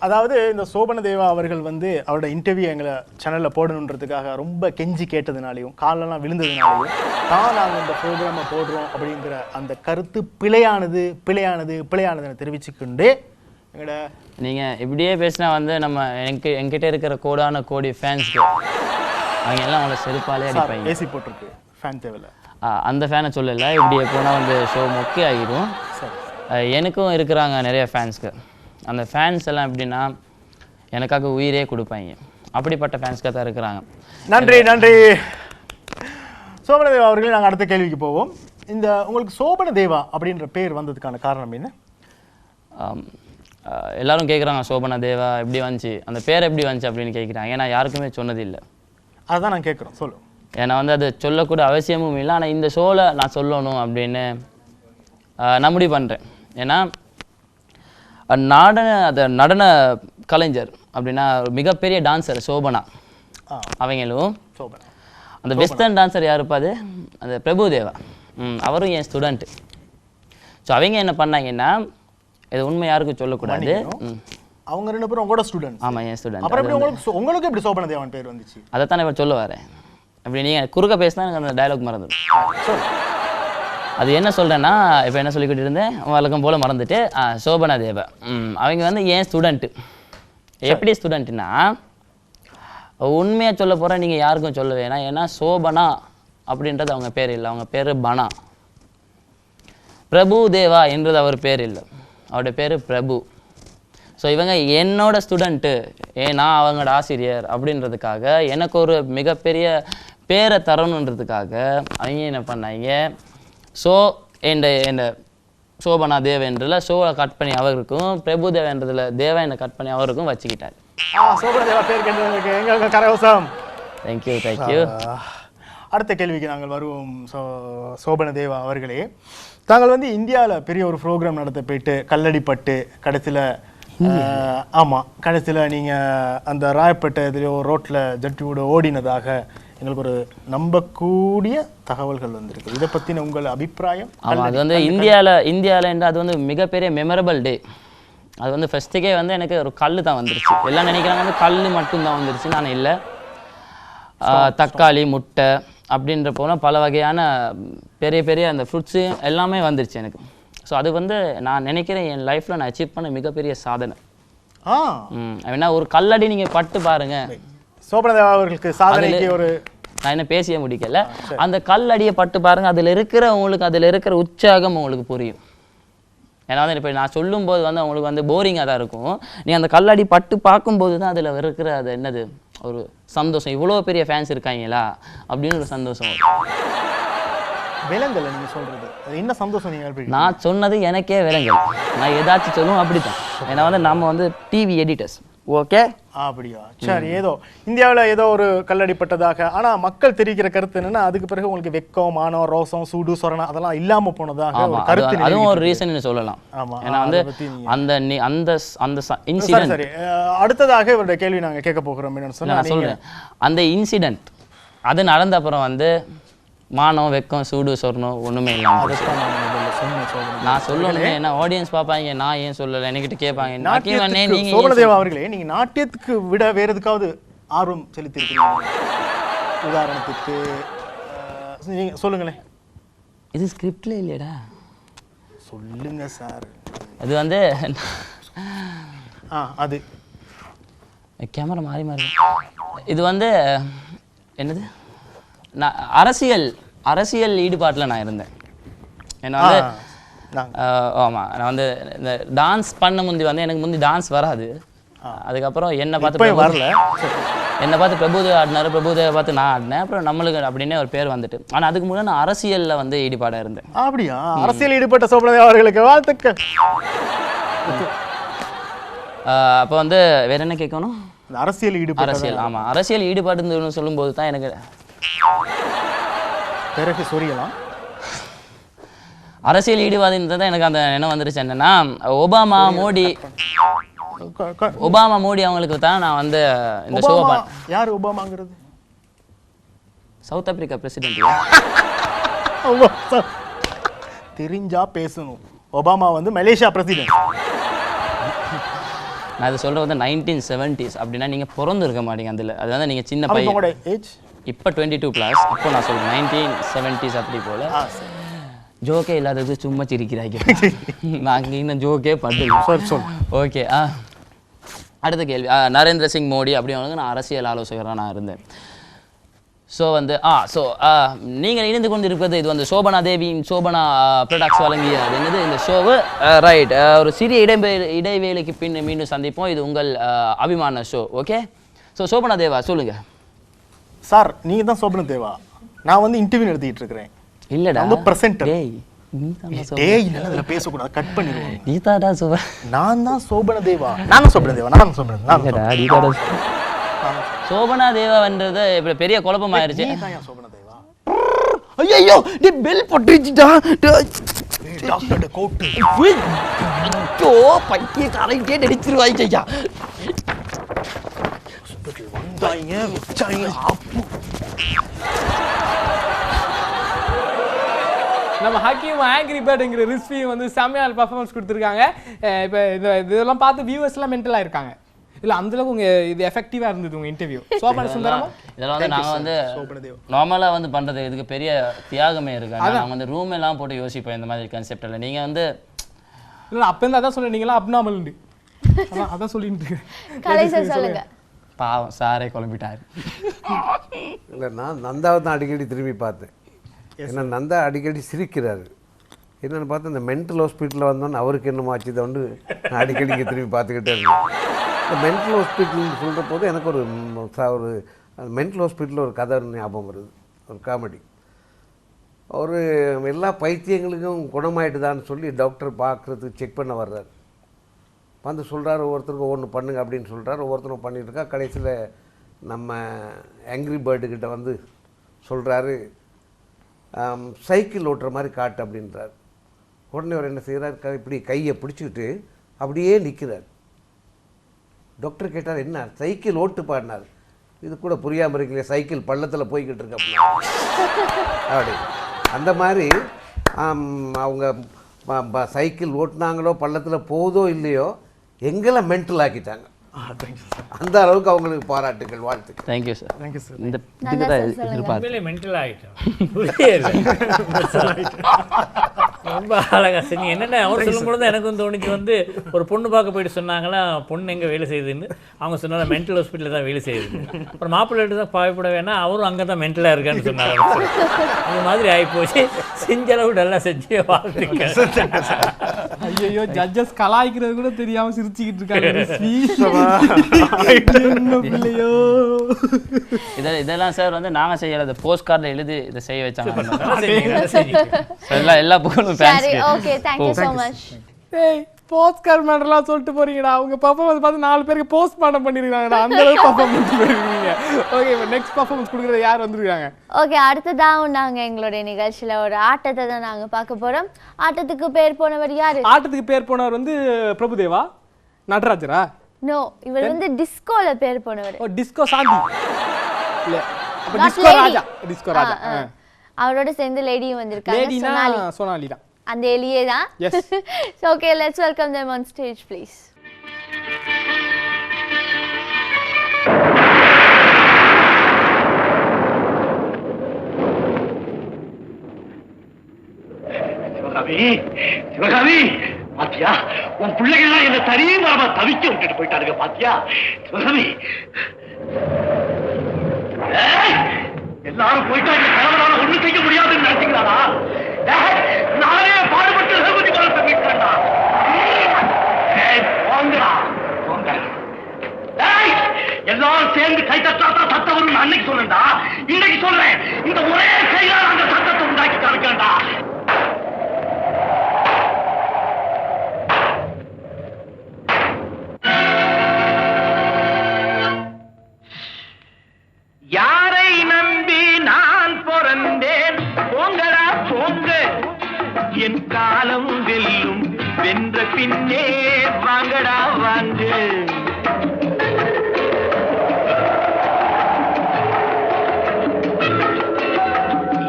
அதாவது இந்த சோபன தேவா அவர்கள் வந்து அவரோட இன்டர்வியூ எங்களை சேனலில் போடணுன்றதுக்காக ரொம்ப கெஞ்சி கேட்டதுனாலையும் காலெல்லாம் விழுந்ததுனாலையும் தான் நாங்கள் இந்த ப்ரோக்ராமை போடுறோம் அப்படிங்கிற அந்த கருத்து பிழையானது தெரிவிச்சுக்கொண்டு எங்களோட நீங்கள் இப்படியே பேசினா வந்து நம்ம என்கிட்ட இருக்கிற கோடி ஃபேன்ஸ்க்கு அவங்க எல்லாம் அவங்கள செருப்பாலே அடிப்பாங்க. ஏசி போட்டிருக்கு, ஃபேன் தேவையில்ல. அந்த ஃபேனை சொல்லலை. இப்படியே போனால் வந்து ஷோ மொக்கே ஆகிடும். எனக்கும் இருக்கிறாங்க நிறைய ஃபேன்ஸ்க்கு. அந்த ஃபேன்ஸ் எல்லாம் எப்படின்னா எனக்காக உயிரே கொடுப்பாங்க. அப்படிப்பட்ட ஃபேன்ஸ்க்காக தான் இருக்கிறாங்க. நன்றி சோபன தேவா அவர்களே. நாங்கள் அடுத்த கேள்விக்கு போவோம். இந்த உங்களுக்கு சோபன தேவா அப்படின்ற பேர் வந்ததுக்கான காரணம் என்ன? எல்லாரும் கேட்குறாங்க சோபன தேவா எப்படி வந்துச்சு, அந்த பேர் எப்படி வந்துச்சு அப்படின்னு கேட்குறாங்க. ஏன்னா யாருக்குமே சொன்னது இல்லை. அதுதான் நான் கேட்குறோம், சொல்லு. ஏன்னா வந்து அது சொல்லக்கூட அவசியமும் இல்லை. ஆனால் இந்த ஷோவில் நான் சொல்லணும் அப்படின்னு நான் முடிவு பண்ணுறேன். ஏன்னா நடன கலைஞர் அப்படின்னா மிகப்பெரிய டான்ஸர் சோபனா. அவங்களும் அந்த வெஸ்டர்ன் டான்ஸர் யார் இருப்பாது, அந்த பிரபுதேவா. அவரும் என் ஸ்டூடெண்ட்டு. ஸோ அவங்க என்ன பண்ணாங்கன்னா, இது உண்மை யாருக்கும் சொல்லக்கூடாது. அவங்க 2 பேரும் உங்களோட ஸ்டூடெண்ட்? ஆமாம், என் ஸ்டூடெண்ட். அப்புறம் எப்படி உங்களுக்கு எப்படி சோபன தேவன் பேர் வந்துச்சு? அதைத்தான் இப்போ சொல்ல வரேன். அப்படி நீங்கள் குறுக்க பேசினா எனக்கு அந்த டயலாக் மறந்துடும். அது என்ன சொல்கிறேன்னா, இப்போ என்ன சொல்லிக்கிட்டு இருந்தேன் வழக்கம் போல் மறந்துட்டு, சோபனா தேவா அவங்க வந்து என் ஸ்டூடெண்ட்டு. எப்படி ஸ்டூடெண்ட்டுன்னா, உண்மையாக சொல்ல போகிறேன், நீங்கள் யாருக்கும் சொல்ல வேணாம். ஏன்னா சோபனா அப்படின்றது அவங்க பேர் இல்லை, அவங்க பேர் பனா. பிரபு தேவா என்றது அவர் பேர் இல்லை, அவருடைய பேர் பிரபு. ஸோ இவங்க என்னோட ஸ்டூடெண்ட்டு, நான் அவங்களோட ஆசிரியர் அப்படின்றதுக்காக எனக்கு ஒரு மிகப்பெரிய பேரை தரணுன்றதுக்காக அவங்க என்ன பண்ணாங்க, ஸோ என் சோபனா தேவேன்றதுல ஷோவை கட் பண்ணி அவருக்கும், பிரபு தேவேன்றதுல தேவனை கட் பண்ணி அவருக்கும் வச்சுக்கிட்டார். சோபனா தேவா பேர் கேட்டதுக்கு எங்களுக்கு கரகோஷம். தேங்க்யூ. அடுத்த கேள்விக்கு நாங்கள் வருவோம். சோபனா தேவா அவர்களே, தாங்கள் வந்து இந்தியாவில் பெரிய ஒரு ப்ரோக்ராம் நடத்த போயிட்டு கல்லடிப்பட்டு கடைசியில் கடைசியில் நீங்கள் அந்த ராயப்பேட்டை இதுலேயோ ரோட்டில் ஜட்டியோட ஓடினதாக எங்களுக்கு ஒரு நம்பக்கூடிய தகவல்கள் வந்திருக்கு. இதை பற்றின உங்கள் அபிப்பிராயம்? ஆமாம், அது வந்து இந்தியாவில் அது வந்து மிகப்பெரிய மெமரபிள் டே. அது வந்து ஃபஸ்ட்டுக்கே வந்து எனக்கு ஒரு கல் தான் வந்துருச்சு. எல்லாம் நினைக்கிறாங்க வந்து கல் மட்டும்தான் வந்துருச்சு, நான் இல்லை. தக்காளி, முட்டை அப்படின்ற போல பல வகையான பெரிய பெரிய அந்த ஃப்ரூட்ஸு எல்லாமே வந்துருச்சு எனக்கு. ஸோ அது வந்து நான் நினைக்கிறேன் என் லைஃப்பில் நான் அச்சீவ் பண்ண மிகப்பெரிய சாதனை. ஏன்னா ஒரு கல்லடி நீங்கள் பட்டு பாருங்க. சோபனதேவா அவர்களுக்கு சாதனைக்கு ஒரு நான் என்ன பேசிய முடிக்கல. அந்த கல்லடியை பட்டு பாருங்க, அதில் இருக்கிற உற்சாகம் உங்களுக்கு புரியும். ஏன்னா வந்து இப்போ நான் சொல்லும்போது வந்து அவங்களுக்கு வந்து போரிங்காக தான் இருக்கும். நீ அந்த கல்லடி பட்டு பார்க்கும்போது தான் அதில் இருக்கிற அது என்னது ஒரு சந்தோஷம். இவ்வளோ பெரிய ஃபேன்ஸ் இருக்காங்களா அப்படின்னு ஒரு சந்தோஷம். விலங்கல்ல நீங்க சொல்றது என்ன சந்தோஷம்? நீங்க நான் சொன்னது எனக்கே விலங்கல். நான் ஏதாச்சும் சொல்லுவோம் அப்படித்தான். ஏன்னா வந்து நம்ம வந்து டிவி எடிட்டர்ஸ். ஓகே, அப்படியா? சரி, ஏதோ இந்தியாவில் ஏதோ ஒரு கல்லடிப்பட்டதாக. ஆனால் மக்கள் தெரிவிக்கிற கருத்து என்னன்னா, அதுக்கு பிறகு உங்களுக்கு வெக்கம், மானம், ரோசம், சூடு, சொரணம் அதெல்லாம் இல்லாமல் போனதாக ஒரு கருத்து. அதுவும் ஒரு ரீசன் சொல்லலாம். ஏன்னா வந்து அந்த இன்சிடென்ட். சரி, அடுத்ததாக இவருடைய கேள்வி நாங்கள் கேட்க போகிறோம். என்னன்னு சொன்னா நான் சொல்றேன், அந்த இன்சிடென்ட் அது நடந்த அப்புறம் வந்து மானம், வெக்கம், சூடு, சொரணம் ஒன்றுமே இல்லாமல் நான் சொல்லணுமே. என்ன ஆடியன்ஸ் பார்ப்பாங்க, நான் ஏன் சொல்லலை என்கிட்ட கேட்பாங்க. சோபனதேவா அவர்களே, நீங்க நாட்டியத்துக்கு விட வேற எதுக்காவது ஆர்வம் செலுத்திருக்கீங்க? உதாரணத்துக்கு நீங்க சொல்லுங்களேன். இது ஸ்கிரிப்ட்ல இல்லையடா. சொல்லுங்க சார். அது வந்து அது கேமரா மாறி இது வந்து என்னது, நான் அரசியல் ஈடுபாட்டில் நான் இருந்தேன். ஏன்னா வந்து ஆமாம், நான் வந்து இந்த டான்ஸ் பண்ண முந்தி வந்து எனக்கு முந்தி டான்ஸ் வராது. அதுக்கப்புறம் என்னை பார்த்து பிரபுதேவா ஆடினாரு, பிரபுதேவா பார்த்து நான் ஆடினேன். அப்புறம் நம்மளுக்கு அப்படின்னே ஒரு பேர் வந்துட்டு. ஆனால் அதுக்கு முன்னாடி நான் அரசியலில் வந்து ஈடுபாடாக இருந்தேன். அப்படியா? அரசியல் ஈடுபட்ட சோபனதேவா அவர்களுக்கு வாழ்த்துக்கள். அப்போ வந்து வேற என்ன கேட்கணும்? அரசியல். ஆமாம், அரசியல் ஈடுபாடுன்னு சொல்லும்போது தான் எனக்கு பிறகு சொரியலாம். அரசியல் ஈடுபாடுன்னு தான் எனக்கு அந்த நினைவு வந்துருச்சு. என்னன்னா ஒபாமா மோடி அவங்களுக்கு தான் நான் வந்து இந்த ஷோ பண்ணேன். யார் ஒபாமாங்கிறது? South Africa president. தெரிஞ்சா பேசணும். ஒபாமா வந்து மலேசியா பிரசிடென்ட். நான் இது சொல்கிறது வந்து 1970s அப்படின்னா நீங்கள் பிறந்து இருக்க மாட்டீங்க. அதில் அது வந்து நீங்கள் சின்ன பையன். இப்போ 22+. அப்போ நான் சொல்கிறேன் 1970s அப்படி போல். ஜோக்கே இல்லாதது சும்மா சிரிக்கிறாங்க. நாங்கள் இன்னும் ஜோக்கே பண்ணல. ஓகே, அடுத்த கேள்வி. நரேந்திர சிங் மோடி அப்படிங்கிறவங்க நான் அரசியல் ஆலோசகராக நான் இருந்தேன். ஸோ வந்து நீங்கள் இணைந்து கொண்டு இருப்பது இது வந்து சோபனா தேவியின் சோபனா ப்ரொடக்ட்ஸ் வழங்கிய அது என்னது இந்த ஷோவு. ரைட், ஒரு சிறிய இடைவேளைக்கு பின் மீண்டும் சந்திப்போம். இது உங்கள் அபிமான ஷோ. ஓகே, ஸோ சோபனா தேவா சொல்லுங்க. சார், நீங்கள் தான் சோபனதேவா. நான் வந்து இன்டர்வியூ எடுத்துக்கிட்டு இருக்கிறேன். இல்லடா, வந்து பிரசன்டர். டேய் இல்ல பேசக்கூடாது, கட் பண்ணிடுவோம். நீதாடா நான் தான் சோபனதேவா. நான் சோபனதேவா. சோபனா தேவான்றது இப்ப பெரிய குழப்பம் ஆயிருச்சு. சோபனதேவா. ஐயோ, நீ பெல் போட்டுச்சுடா. Doctor code. ஐயோ, பைத்திய கரெக்ட்டே நடிச்சிருவாங்க ஐயா. ஹாஸ்பிடல் வந்தாங்க, வச்சாங்க. நம்ம ஹக்கீம் ஆங்கிரி பேர்டுங்கிற ரிஸ்வி வந்து செம்மையான பர்ஃபார்மன்ஸ் கொடுத்துருக்காங்க. இப்போ இதெல்லாம் பார்த்து வியூவர்ஸ்லாம் மென்டலாக இருக்காங்க. இல்லை அந்தளவுக்கு உங்கள் இது எஃபெக்டிவாக இருந்தது உங்கள் இன்டர்வியூ. சோபன சுந்தரமும் இதெல்லாம் வந்து நாங்கள் வந்து நார்மலாக வந்து பண்ணுறது இதுக்கு பெரிய தியாகமே இருக்கு. நாங்கள் வந்து ரூம் எல்லாம் போட்டு யோசிப்போம் இந்த மாதிரி கான்செப்ட் இல்லை. நீங்கள் வந்து இல்லை அப்போ இருந்தால் அதான் சொல்ல நீங்களாம் அப்நார்மல் உண்டு அதான் சொல்லிட்டு சொல்லுங்க. பாவம் சாரே குழம்பிட்டாரு. இல்லை, நான் நந்தாவை தான் அடிக்கடி திரும்பி பார்த்தேன். ஏன்னா நந்தா அடிக்கடி சிரிக்கிறாரு. என்னென்னு பார்த்து இந்த மென்டல் ஹாஸ்பிட்டலில் வந்தோன்னு அவருக்கு என்னமோ ஆச்சு தான் வந்து நான் அடிக்கடி இங்கே திரும்பி பார்த்துக்கிட்டே இருந்தேன். இந்த மென்டல் ஹாஸ்பிட்டல்னு சொல்கிற போது எனக்கு ஒரு மென்டல் ஹாஸ்பிட்டலில் ஒரு கதை ஞாபகம் வருது, ஒரு காமெடி. அவர் எல்லா பைத்தியங்களுக்கும் குணமாயிட்டுதான்னு சொல்லி டாக்டர் பார்க்குறதுக்கு செக் பண்ண வர்றாரு. வந்து சொல்கிறார், ஒவ்வொருத்தருக்கும் ஒவ்வொன்று பண்ணுங்க அப்படின்னு சொல்கிறார். ஒவ்வொருத்தரும் பண்ணிகிட்டு இருக்கா. கடைசியில் நம்ம ஆங்கிரி பேர்டுக்கிட்ட வந்து சொல்கிறாரு, சைக்கிள் ஓட்டுற மாதிரி காட்டு அப்படின்றார். உடனே அவர் என்ன செய்கிறார், இப்படி கையை பிடிச்சிக்கிட்டு அப்படியே நிற்கிறார். டாக்டர் கேட்டார், என்ன சைக்கிள் ஓட்டு பாடினார். இது கூட புரியாமல் இருக்கலையே, சைக்கிள் பள்ளத்தில் போய்கிட்டு இருக்க அப்படி அந்த மாதிரி அவங்க சைக்கிள் ஓட்டினாங்களோ பள்ளத்தில் போதோ இல்லையோ எங்களை மென்டல் ஆக்கிட்டாங்க. அந்த அளவுக்கு அவங்களுக்கு பாராட்டுகள், வாழ்த்துக்கள். Thank you sir. Thank you sir. இந்த இதுக்கு தான் எதிர்பார்த்தேன். மென்டல் ஆகிட்டோம். ரொம்ப அழகா சரி. என்னென்ன அவர் சொல்லும்போது எனக்கும் தோணிச்சு வந்து ஒரு பொண்ணு பார்க்க போயிட்டு சொன்னாங்களா, பொண்ணு எங்கே வேலை செய்யுதுன்னு. அவங்க சொன்னாங்க மென்டல் ஹாஸ்பிட்டலில் தான் வேலை செய்யுதுன்னு. அப்புறம் மாப்பிள்ளை தான் பாயப்பட வேணாம், அவரும் அங்கே தான் மென்டலாக இருக்கான்னு சொன்னாங்க. அந்த மாதிரி ஆகிப்போச்சு. செஞ்ச அளவு நல்லா செஞ்சு வாழ்த்துக்கள். ஐயோ, ஜட்ஜஸ் கலாய்க்கிறது கூட தெரியாம சிரிச்சுக்கிட்டு இருக்காங்க. இதெல்லாம் சார் வந்து நாங்க செய்யறது போஸ்ட் கார்டில் எழுதி இதை செய்ய வச்சாங்க. எல்லா புகழும் okay, thank you so much. ஏய், போஸ்ட் கார்ட் மேட்டர்லாம் சொல்லிட்டு போறீங்கடா. அவங்க பெர்ஃபார்மன்ஸ் பார்த்து 4 பேருக்கு போஸ்ட் மார்ட்டம் பண்ணிருக்காங்கடா. அந்த அளவுக்கு பெர்ஃபார்மன்ஸ் பண்ணிருக்கீங்க. ஓகே, இப்போ நெக்ஸ்ட் பெர்ஃபார்மன்ஸ் கொடுக்குறது யார் வந்திருக்காங்க? ஓகே, அடுத்ததாக நாங்கள் எங்களுடைய நிகழ்ச்சியில் ஒரு ஆட்டத்தை தான் நாங்கள் பார்க்க போகிறோம். ஆட்டத்துக்கு பேர் போனவர் யாரு? ஆட்டத்துக்கு பேர் போனவர் வந்து பிரபுதேவா, நடராஜரா? நோ, இவர் வந்து டிஸ்கோல பேர் போனவர். ஓ, டிஸ்கோ சாந்தி இல்ல, அப்ப டிஸ்கோ ராஜா. டிஸ்கோ ராஜா. அவரோட சேர்ந்து லேடியும் வந்திருக்காங்க. லேடினா சோனாலி தான். அந்த எலியே தான். Yes. So okay, let's welcome them on stage please. Sivagami, பாத்தியா உன் பிள்ளைகள்லாம் என்ன தனிமரமா தவிக்க விட்டுட்டு போயிட்டாருங்க. பாத்தியா சிவகாமி, எல்லாரும் போயிட்டாங்க. கணவனால ஒண்ணு செய்ய முடியாதுன்னு நினைச்சுக்கிறாரா? நானே பாடுபட்டு ரகுபதி காலத்தை மீட்கா. எல்லாரும் சேர்ந்து கை தட்டாத்தா சத்தம் அன்னைக்கு சொல்லுண்டா. இன்னைக்கு சொல்றேன், இந்த ஒரே கையால் அந்த சத்தத்தை உண்டாக்கி தடுக்கண்டா. யாரை நம்பி நான் பிறந்தேன்? போங்கடா போங்க, என் காலம் வெல்லும். வென்ற பின்னே வாங்கடா வாங்க.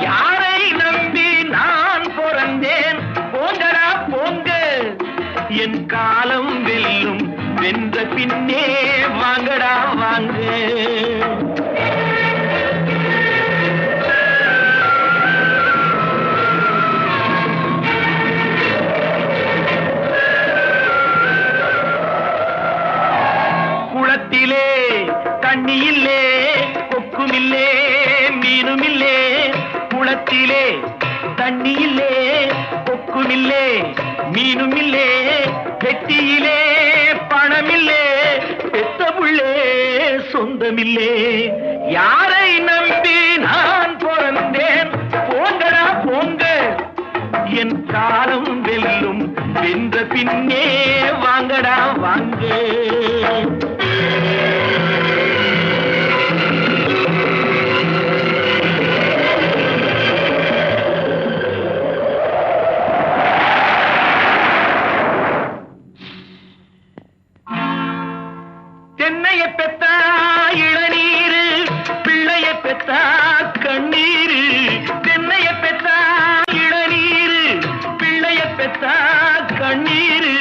யாரை நம்பி நான் பிறந்தேன்? போங்கடா போங்க, என் காலம் வெல்லும். வென்ற பின்னே வாங்கடா வாங்க. குளத்திலே தண்ணியில்லே, கொக்குமில்லே மீனுமில்லே. குளத்திலே தண்ணியில்லே, கொக்குமில்லே மீனுமில்லே. பெட்டியிலே பணமில்லே, பெத்த புள்ளே சொந்தமில்லே. யாரை நம்பி நான் பிறந்தேன்? போங்கடா போங்க, என் காலம் வெல்லும். வென்ற பின்னே வாங்கடா வாங்க. தென்னைய பெத்தா இளநீரு, பிள்ளைய பெத்தா கண்ணீரு. தென்னைய பெத்தா இளநீரு, பிள்ளைய பெத்தா கண்ணீரு.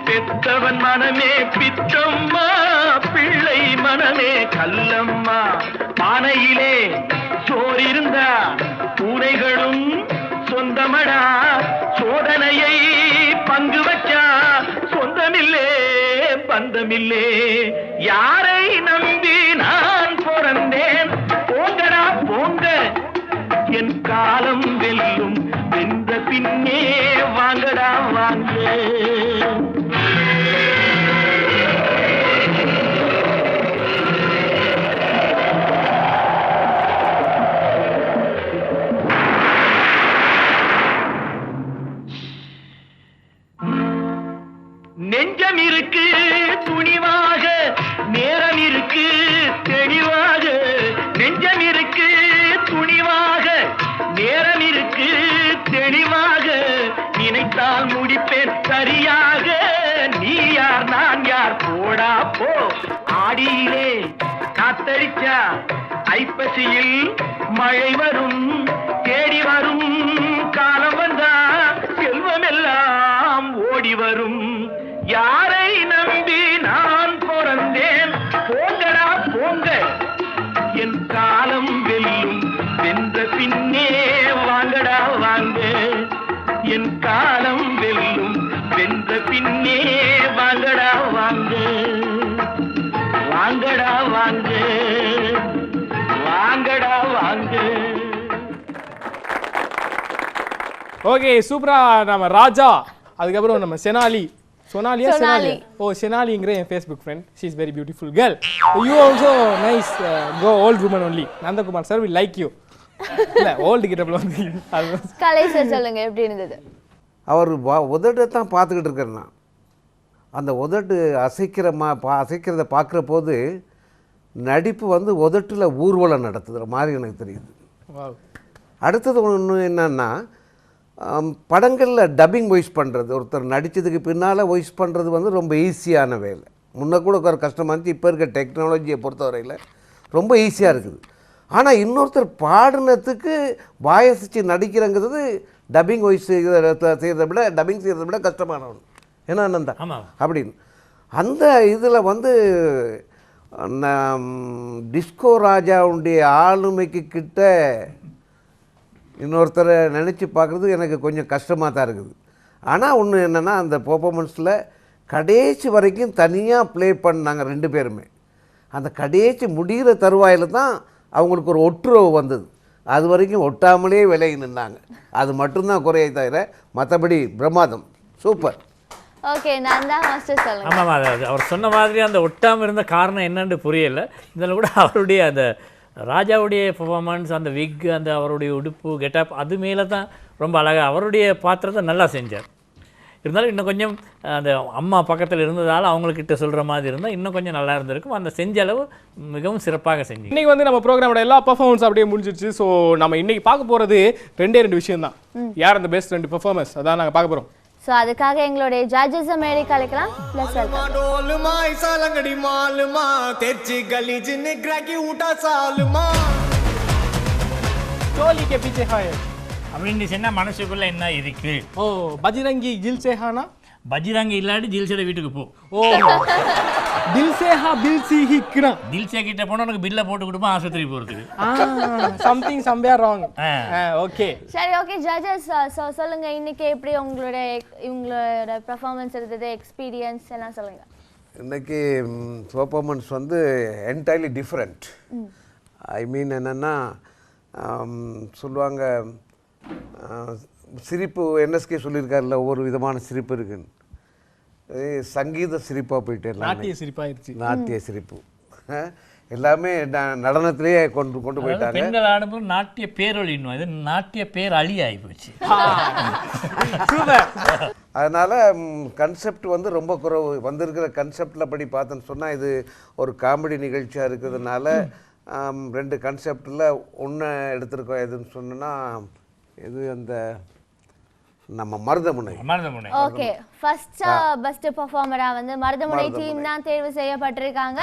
பெத்தவன் மனமே பித்தம்மா, பிள்ளை மனமே கல்லம்மா. பானையிலே சோறு இருந்தா பூனைகளும் சொந்தமடா. சோதனையை பங்கு வச்சா சொந்தமில்லே பந்தமில்லே. யாரை நம்பி நான் பிறந்தேன்? போங்கடா போங்க, என் காலம் வெல்லும். வென்ற பின்னே வாங்கடா வாங்க. நெஞ்சம் இருக்கு துணிவாக, நேரம் இருக்கு தெளிவாக. நெஞ்சம் இருக்கு துணிவாக, நேரம் இருக்கு தெளிவாக. நினைத்தால் முடிப்பேன் சரியாக. நீ யார் நான் யார் போடா போ. ஆடியிலே காத்தடிச்சா ஐப்பசியில் மழை வரும் தேடி வரும் காலம் வந்தா செல்வம் எல்லாம் ஓடி வரும் யாரை நம்பி நான் பிறந்தேன் போங்கடா போங்க என் காலம் வெல்லும் வென்ற பின்னே வாங்கடா வாங்க என் காலம் வெல்லும் வென்ற பின்னே வாங்கடா வாங்க வாங்கடா வாங்க வாங்கடா வாங்க. ஓகே சூப்பரா நம்ம ராஜா, அதுக்கப்புறம் நம்ம சொனாலியா ஓ செனாலிங்கிற என் Facebook friend. She is very beautiful girl. You also nice go old woman only. Nandakumar sir will like you. இல்லை ஓல்டு கிட்டப்பில் வந்து கலை சார் சொல்லுங்க எப்படி இருந்தது? அவர் உதட்டை தான் பார்த்துக்கிட்டு இருக்கிறேன் நான். அந்த உதட்டு அசைக்கிறத பார்க்குற போது நடிப்பு வந்து உதட்டில் ஊர்வலம் நடத்துகிற மாதிரி எனக்கு தெரியுது. அடுத்தது ஒன்று என்னன்னா, படங்களில் டப்பிங் வாய்ஸ் பண்ணுறது, ஒருத்தர் நடித்ததுக்கு பின்னால் வாய்ஸ் பண்ணுறது வந்து ரொம்ப ஈஸியான வேலை. முன்ன கூட ஒரு கஷ்டமாக இருந்துச்சு, இப்போ இருக்க டெக்னாலஜியை பொறுத்தவரையில் ரொம்ப ஈஸியாக இருக்குது. ஆனால் இன்னொருத்தர் பாடினத்துக்கு வாயசிச்சு நடிக்கிறங்கிறது டப்பிங் வாய்ஸ் செய்கிறத விட டப்பிங் செய்கிறத விட கஷ்டமான ஒன்று. ஏன்னா நந்தா அப்படின்னு அந்த இதில் வந்து டிஸ்கோ ராஜாவுடைய ஆளுமைக்கு கிட்ட இன்னொருத்தரை நினச்சி பார்க்குறது எனக்கு கொஞ்சம் கஷ்டமாக தான் இருக்குது. ஆனால் ஒன்று என்னென்னா, அந்த பெர்ஃபார்மன்ஸில் கடைசி வரைக்கும் தனியாக ப்ளே பண்ணாங்க ரெண்டு பேருமே. அந்த கடைசி முடிகிற தருவாயில் தான் அவங்களுக்கு ஒரு ஒட்டுறவு வந்தது. அது வரைக்கும் ஒட்டாமலே விலகி நின்னாங்க. அது மட்டும்தான் குறையை தவிர மற்றபடி பிரமாதம், சூப்பர். ஓகே நந்தா மாஸ்டர் சொல்லுங்க. ஆமாம், அது அவர் சொன்ன மாதிரி அந்த ஒட்டாமல் இருந்த காரணம் என்னன்னு புரியலை. இதில் கூட அவருடைய அந்த ராஜாவுடைய பெர்ஃபார்மன்ஸ், அந்த விக், அந்த அவருடைய உடுப்பு கெட்டப், அது மேலே தான் ரொம்ப அழகாக அவருடைய பாத்திரத்தை நல்லா செஞ்சார். இருந்தாலும் இன்னும் கொஞ்சம் அந்த அம்மா பக்கத்தில் இருந்ததால் அவங்கக்கிட்ட சொல்கிற மாதிரி இருந்தால் இன்னும் கொஞ்சம் நல்லா இருந்திருக்கும். அந்த செஞ்ச அளவு மிகவும் சிறப்பாக செஞ்சு. இன்றைக்கி வந்து நம்ம ப்ரோக்ராமோட எல்லா பர்ஃபார்மன்ஸ் அப்படியே முடிஞ்சிருச்சு. ஸோ நம்ம இன்றைக்கி பார்க்க போகிறது ரெண்டு விஷயம் தான். யார் அந்த பெஸ்ட் 2 பெர்ஃபார்மன்ஸ், அதான் நாங்கள் பார்க்க போகிறோம். ஸோ அதுக்காக எங்களுடைய ஜட்ஜஸ் மேடைக்கு அழைக்கலாம். ப்ளஸ் அப்படின்னு சொன்னால் மனசுக்குள்ளே என்ன இருக்கு? ஓ பஜ்ரங்கி ஜில் சேஹானா? பஜ்ரங்கி இல்லாட்டி ஜில்சோட வீட்டுக்கு போ. ஓ தில் சேஹா பில் சிஹிக்னா. தில்சே கிட்ட போனால் உனக்கு பில்லை போட்டு கொடுப்போம் ஆஸ்பத்திரி போகிறதுக்கு. Something somewhere wrong. ஓகே சரி, ஓகே ஜட்ஜஸ் சொல்லுங்க, இன்னைக்கு எப்படி உங்களோட பெர்ஃபார்மன்ஸ் இருந்தது, எக்ஸ்பீரியன்ஸ் எல்லாம் சொல்லுங்க. இன்னைக்கு பெர்ஃபார்மன்ஸ் வந்து என்டையர்லி டிஃப்ரெண்ட். ஐ மீன் என்னென்னா, சொல்லுவாங்க சிரிப்பு, என்எஸ்கே சொல்லியிருக்காருல ஒவ்வொரு விதமான சிரிப்பு இருக்குன்னு, சங்கீத சிரிப்பாக போயிட்டு நாட்டிய சிரிப்பாயிருச்சு. நாட்டிய சிரிப்பு எல்லாமே நடனத்திலேயே கொண்டு போயிட்டாங்க. பெண்கள் ஆடும்போது நாட்டிய பேரொழி, இன்னும் இது நாட்டிய பேர் அழி ஆகி போச்சு. அதனால் கன்செப்ட் வந்து ரொம்ப குறைவு. வந்திருக்கிற கன்செப்டில் படி பார்த்தேன்னு சொன்னால், இது ஒரு காமெடி நிகழ்ச்சியாக இருக்கிறதுனால 2 கன்செப்டில் ஒன்று எடுத்திருக்கோம். எதுன்னு சொன்னோன்னா, இது அந்த நம்ம மருதமுனை. ஓகே, ஃபர்ஸ்ட் பெஸ்ட் பெர்ஃபார்மரா வந்து மருதமுனை டீம் தான் தேர்வு செய்யப்பட்டிருக்காங்க.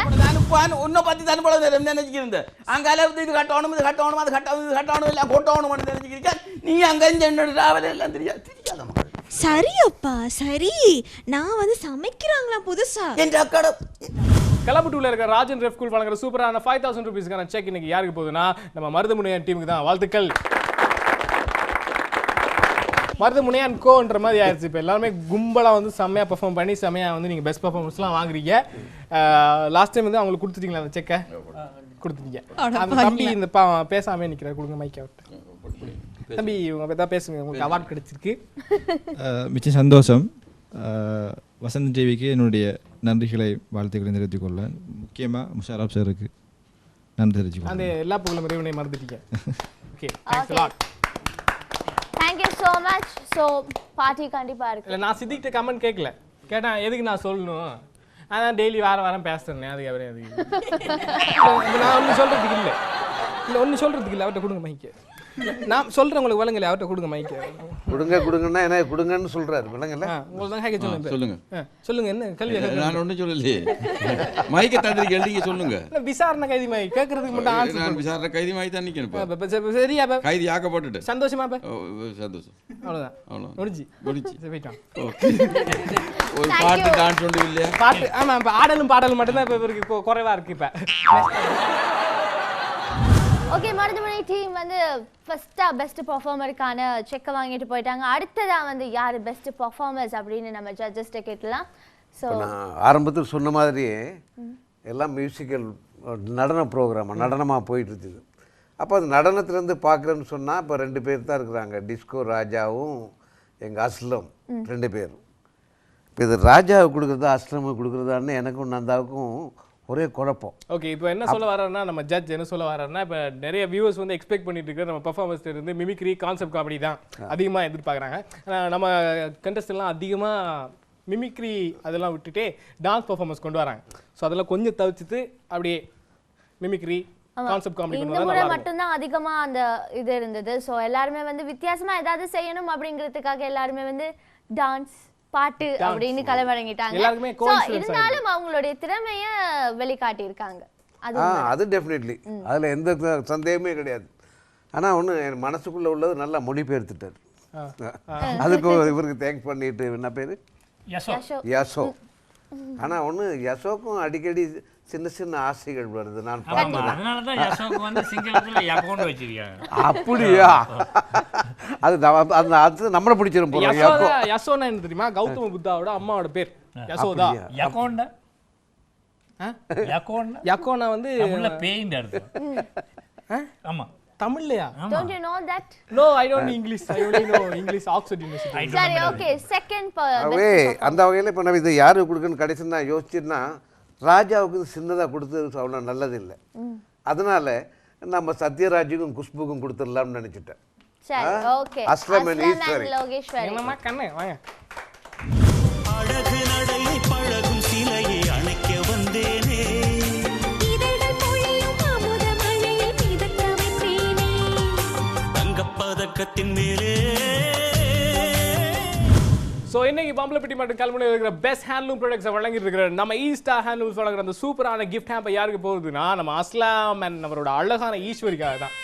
உன்னை பத்தி தான் போல நினைச்சிருந்த அங்கால இது கட்டணும், இது கட்டணும், அது கட்டணும் இல்லை கொட்டணும் நினைச்சிருக்க. நீ அங்கே என்னோட டிராவல் எல்லாம் தெரியாத. சரி அப்பா சரி, நான் வந்து சமைக்கிறாங்களா புதுசா? என் அக்கடை கலபுட்டூல இருக்க ராஜன் ரெஃப் கூல் வழங்குற சூப்பரான 5000 ரூபீஸ்க்கான செக் இன்னைக்கு யாருக்கு போகுதுன்னா, நம்ம மருதமுனையான் டீமுக்கு தான். வாழ்த்துக்கள். மருதமுனையான் கோன்ற மாதிரி ஆயிடுச்சு. இப்போ எல்லாருமே கும்பலாக வந்து செம்மையாக பெர்ஃபார்ம் பண்ணி செம்மையாக வந்து நீங்கள் பெஸ்ட் பெர்ஃபார்மன்ஸ்லாம் வாங்குறீங்க. லாஸ்ட் டைம் வந்து அவங்களுக்கு கொடுத்துட்டீங்களா அந்த செக்கை? கொடுத்துட்டீங்க. அந்த தம்பி இந்த பேசாமே நிற்கிறார், கொடுங்க மைக் அவர்கிட்ட. தம்பி இவங்க தான் பேசுங்க, உங்களுக்கு அவார்ட் கிடைச்சிருக்கு. மிச்சம் சந்தோஷம். வசந்த் டிவிக்கு என்னுடைய நன்றிகளை வாழ்த்துக்களை தெரிவித்துக் கொள்ள, முக்கியமாக முஷாரப் சாருக்கு நன்றி தெரிவிச்சுக்கொள்ள. அந்த எல்லா புகழும் இறைவனை மறந்துட்டீங்க. Okay, thanks a lot. Thank you so much. So party கண்டிப்பா இருக்கு. இல்லை, நான் சித்திக்கிட்ட கமெண்ட் கேட்கல. கேட்டேன் எதுக்கு நான் சொல்லணும், அதான் டெய்லி வாரம் பேசுறேன். அதுக்கு அவரே அதுக்கு நான் ஒன்றும் சொல்கிறதுக்கு இல்லை அவர்கிட்ட கொடுங்க மைக்கு. நான் சொல்றேன் உங்களுக்கு விளங்கல அவர்கிட்ட கொடுங்க மைக்க கொடுங்கன்னா என்ன கொடுங்கன்னு சொல்றாரு விளங்கல உங்களுக்கு தான் கேட்க சொல்லுங்க சொல்லுங்க சொல்லுங்க என்ன கேள்வி நான் ஒன்றும் சொல்லலையே மைக்க தந்திரிக்க எழுதிங்க சொல்லுங்க விசாரணை கைதி மை கேட்கறதுக்கு மட்டும் ஆன்சர் நான் விசாரணை கைதி மாதிரி தான் நிற்கணும் சரியா கைதி ஆக்கப்பட்டுட்டு சந்தோஷமா சந்தோஷம் அவ்வளோதான் அவ்வளோ முடிஞ்சு போயிட்டான் ஒரு பாட்டு டான்ஸ் ஒன்று இல்லையா பாட்டு ஆமா இப்போ ஆடலும் பாடலும் மட்டும்தான் இப்போ இவருக்கு குறைவா இருக்கு இப்போ ஓகே மருதுமனை டீம் வந்து ஃபர்ஸ்ட்டாக பெஸ்ட் பர்ஃபார்மருக்கான செக்கை வாங்கிட்டு போயிட்டாங்க. அடுத்ததாக வந்து யார் பெஸ்ட் பர்ஃபார்மர்ஸ் அப்படின்னு நம்ம ஜட்ஜஸ்ட்டை கேட்கலாம். ஸோ நான் ஆரம்பத்தில் சொன்ன மாதிரியே எல்லாம் மியூசிக்கல் நடன ப்ரோக்ராம் நடனமாக போயிட்டு இருக்குது. அப்போ அது நடனத்துலேருந்து பார்க்குறேன்னு சொன்னால் இப்போ 2 பேர் தான் இருக்கிறாங்க, டிஸ்கோ ராஜாவும் எங்கள் அஸ்லம் 2 பேரும். இப்போ இது ராஜாவுக்கு கொடுக்குறதா அஸ்லமுக்கு கொடுக்குறதான்னு எனக்கும் நந்தாவுக்கும் ஒரே குழப்பம். ஓகே, இப்போ என்ன சொல்ல வர்றாருன்னா நம்ம ஜட்ஜ் என்ன சொல்ல வர்றாருன்னா இப்போ நிறைய வியூவர்ஸ் வந்து எக்ஸ்பெக்ட் பண்ணிட்டு இருக்கிற நம்ம பர்ஃபார்மன்ஸ் இருந்து மிமிக்ரி கான்செப்ட் காமெடி தான் அதிகமாக எதிர்பார்க்குறாங்க. நம்ம கண்டஸ்டெல்லாம் அதிகமாக மிமிக்ரி அதெல்லாம் விட்டுட்டு டான்ஸ் பர்ஃபார்மன்ஸ் கொண்டு வராங்க. ஸோ அதெல்லாம் கொஞ்சம் தவிர்த்துட்டு அப்படியே மிமிக்ரி கான்செப்ட் காமெடி இந்த முறை மட்டும்தான் அதிகமாக அந்த இது இருந்தது. ஸோ எல்லாருமே வந்து வித்தியாசமாக ஏதாவது செய்யணும் அப்படிங்கிறதுக்காக எல்லாருமே வந்து டான்ஸ் பாட்டு அப்படின்னு களமிறங்கிட்டாங்க. இருந்தாலும் அவங்களுடைய திறமைய வெளிக்காட்டி இருக்காங்க. அது டெஃபினெட்லி, அதில் எந்த சந்தேகமே கிடையாது. ஆனால் ஒன்று என் மனசுக்குள்ளே உள்ளது நல்லா மொழிபெயர்த்துட்டார். அதுக்கு இவருக்கு தேங்க்ஸ் பண்ணிட்டு என்ன பேர் யசோ. ஆனால் ஒன்று யசோக்கும் அடிக்கடி சின்ன சின்ன ஆசைகள் வருது. நான் அப்படியா, அது நம்மளை பிடிச்சிரும் போல. யசோனா என்ன தெரியுமா? கௌதம புத்தாவோட அம்மாவோட பேர் யசோதா. யகோனா வந்து ஆமா தமிழ்லையா? Don't you know that? No, I don't English. I only know English, Oxford University. சரி, ஓகே. செகண்ட் அந்த வகையில் இப்போ நம்ம இதை யாருக்கு கொடுக்குன்னு கடைசி நான் யோசிச்சுன்னா ராஜாவுக்கு சின்னதாக கொடுத்தது அவ்வளோ நல்லதில்லை. அதனால நம்ம சத்யராஜுக்கும் குஷ்புக்கும் கொடுத்துடலாம்னு நினச்சிட்டேன். அஸ்லம் ஈஸ்வரி என்னம்மா கண்ணே வாங்க. அழகு நடையை பழகும் சிலையை அணைக்க வந்தேனே, தங்கப்பதக்கத்தின் மேலே. ஸோ இன்னைக்கு பம்பலப்பட்டி மற்றும் கல்முனையில் இருக்கிற பெஸ்ட் ஹேண்ட்லூம் ப்ராடக்ட்ஸை வழங்கிட்டு இருக்கிற நம்ம ஈஸ்டா ஹேண்ட்லூம்ஸ் வழங்குற அந்த சூப்பரான கிஃப்ட் ஹேம்பை யாருக்கு போகுதுன்னா நம்ம அஸ்லாம் அண்ட் நம்மளோட அழகான ஈஸ்வரிக்காக தான்.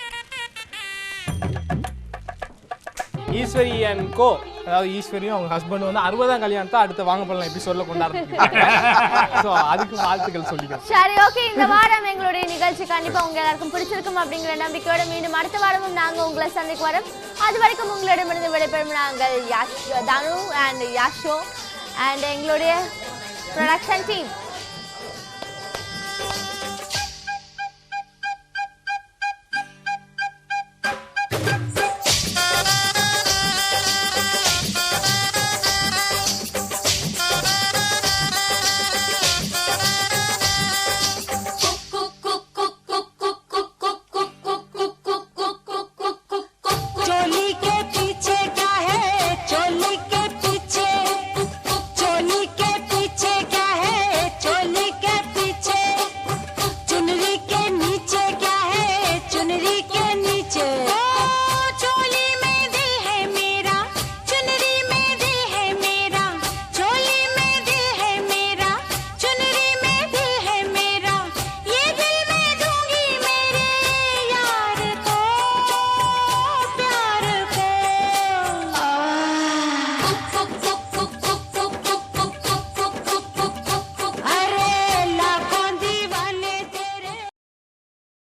ஈஸ்வரி அண்ட் கோ, அதாவது ஈஸ்வரியும் அவங்க ஹஸ்பண்ட் வந்து 60ஆம் கல்யாணத்தை அடுத்த வாங்க பண்ணலாம் எபிசோட்ல கொண்டாடுறாங்க. ஸோ அதுக்கு வாழ்த்துக்கள் சொல்லிக்கிறேன். சரி, ஓகே. இந்த வாரம் எங்களுடைய நிகழ்ச்சி கண்டிப்பா உங்க எல்லாருக்கும் பிடிச்சிருக்கும் அப்படிங்கிற நம்பிக்கையோட மீண்டும் அடுத்த வாரமும் நாங்க உங்களை சந்திக்க வரோம். அது வரைக்கும் உங்களிடமிருந்து விடைபெறும் நாங்கள் தனு அண்ட் யாஷோ அண்ட் எங்களுடைய ப்ரொடக்ஷன் டீம்.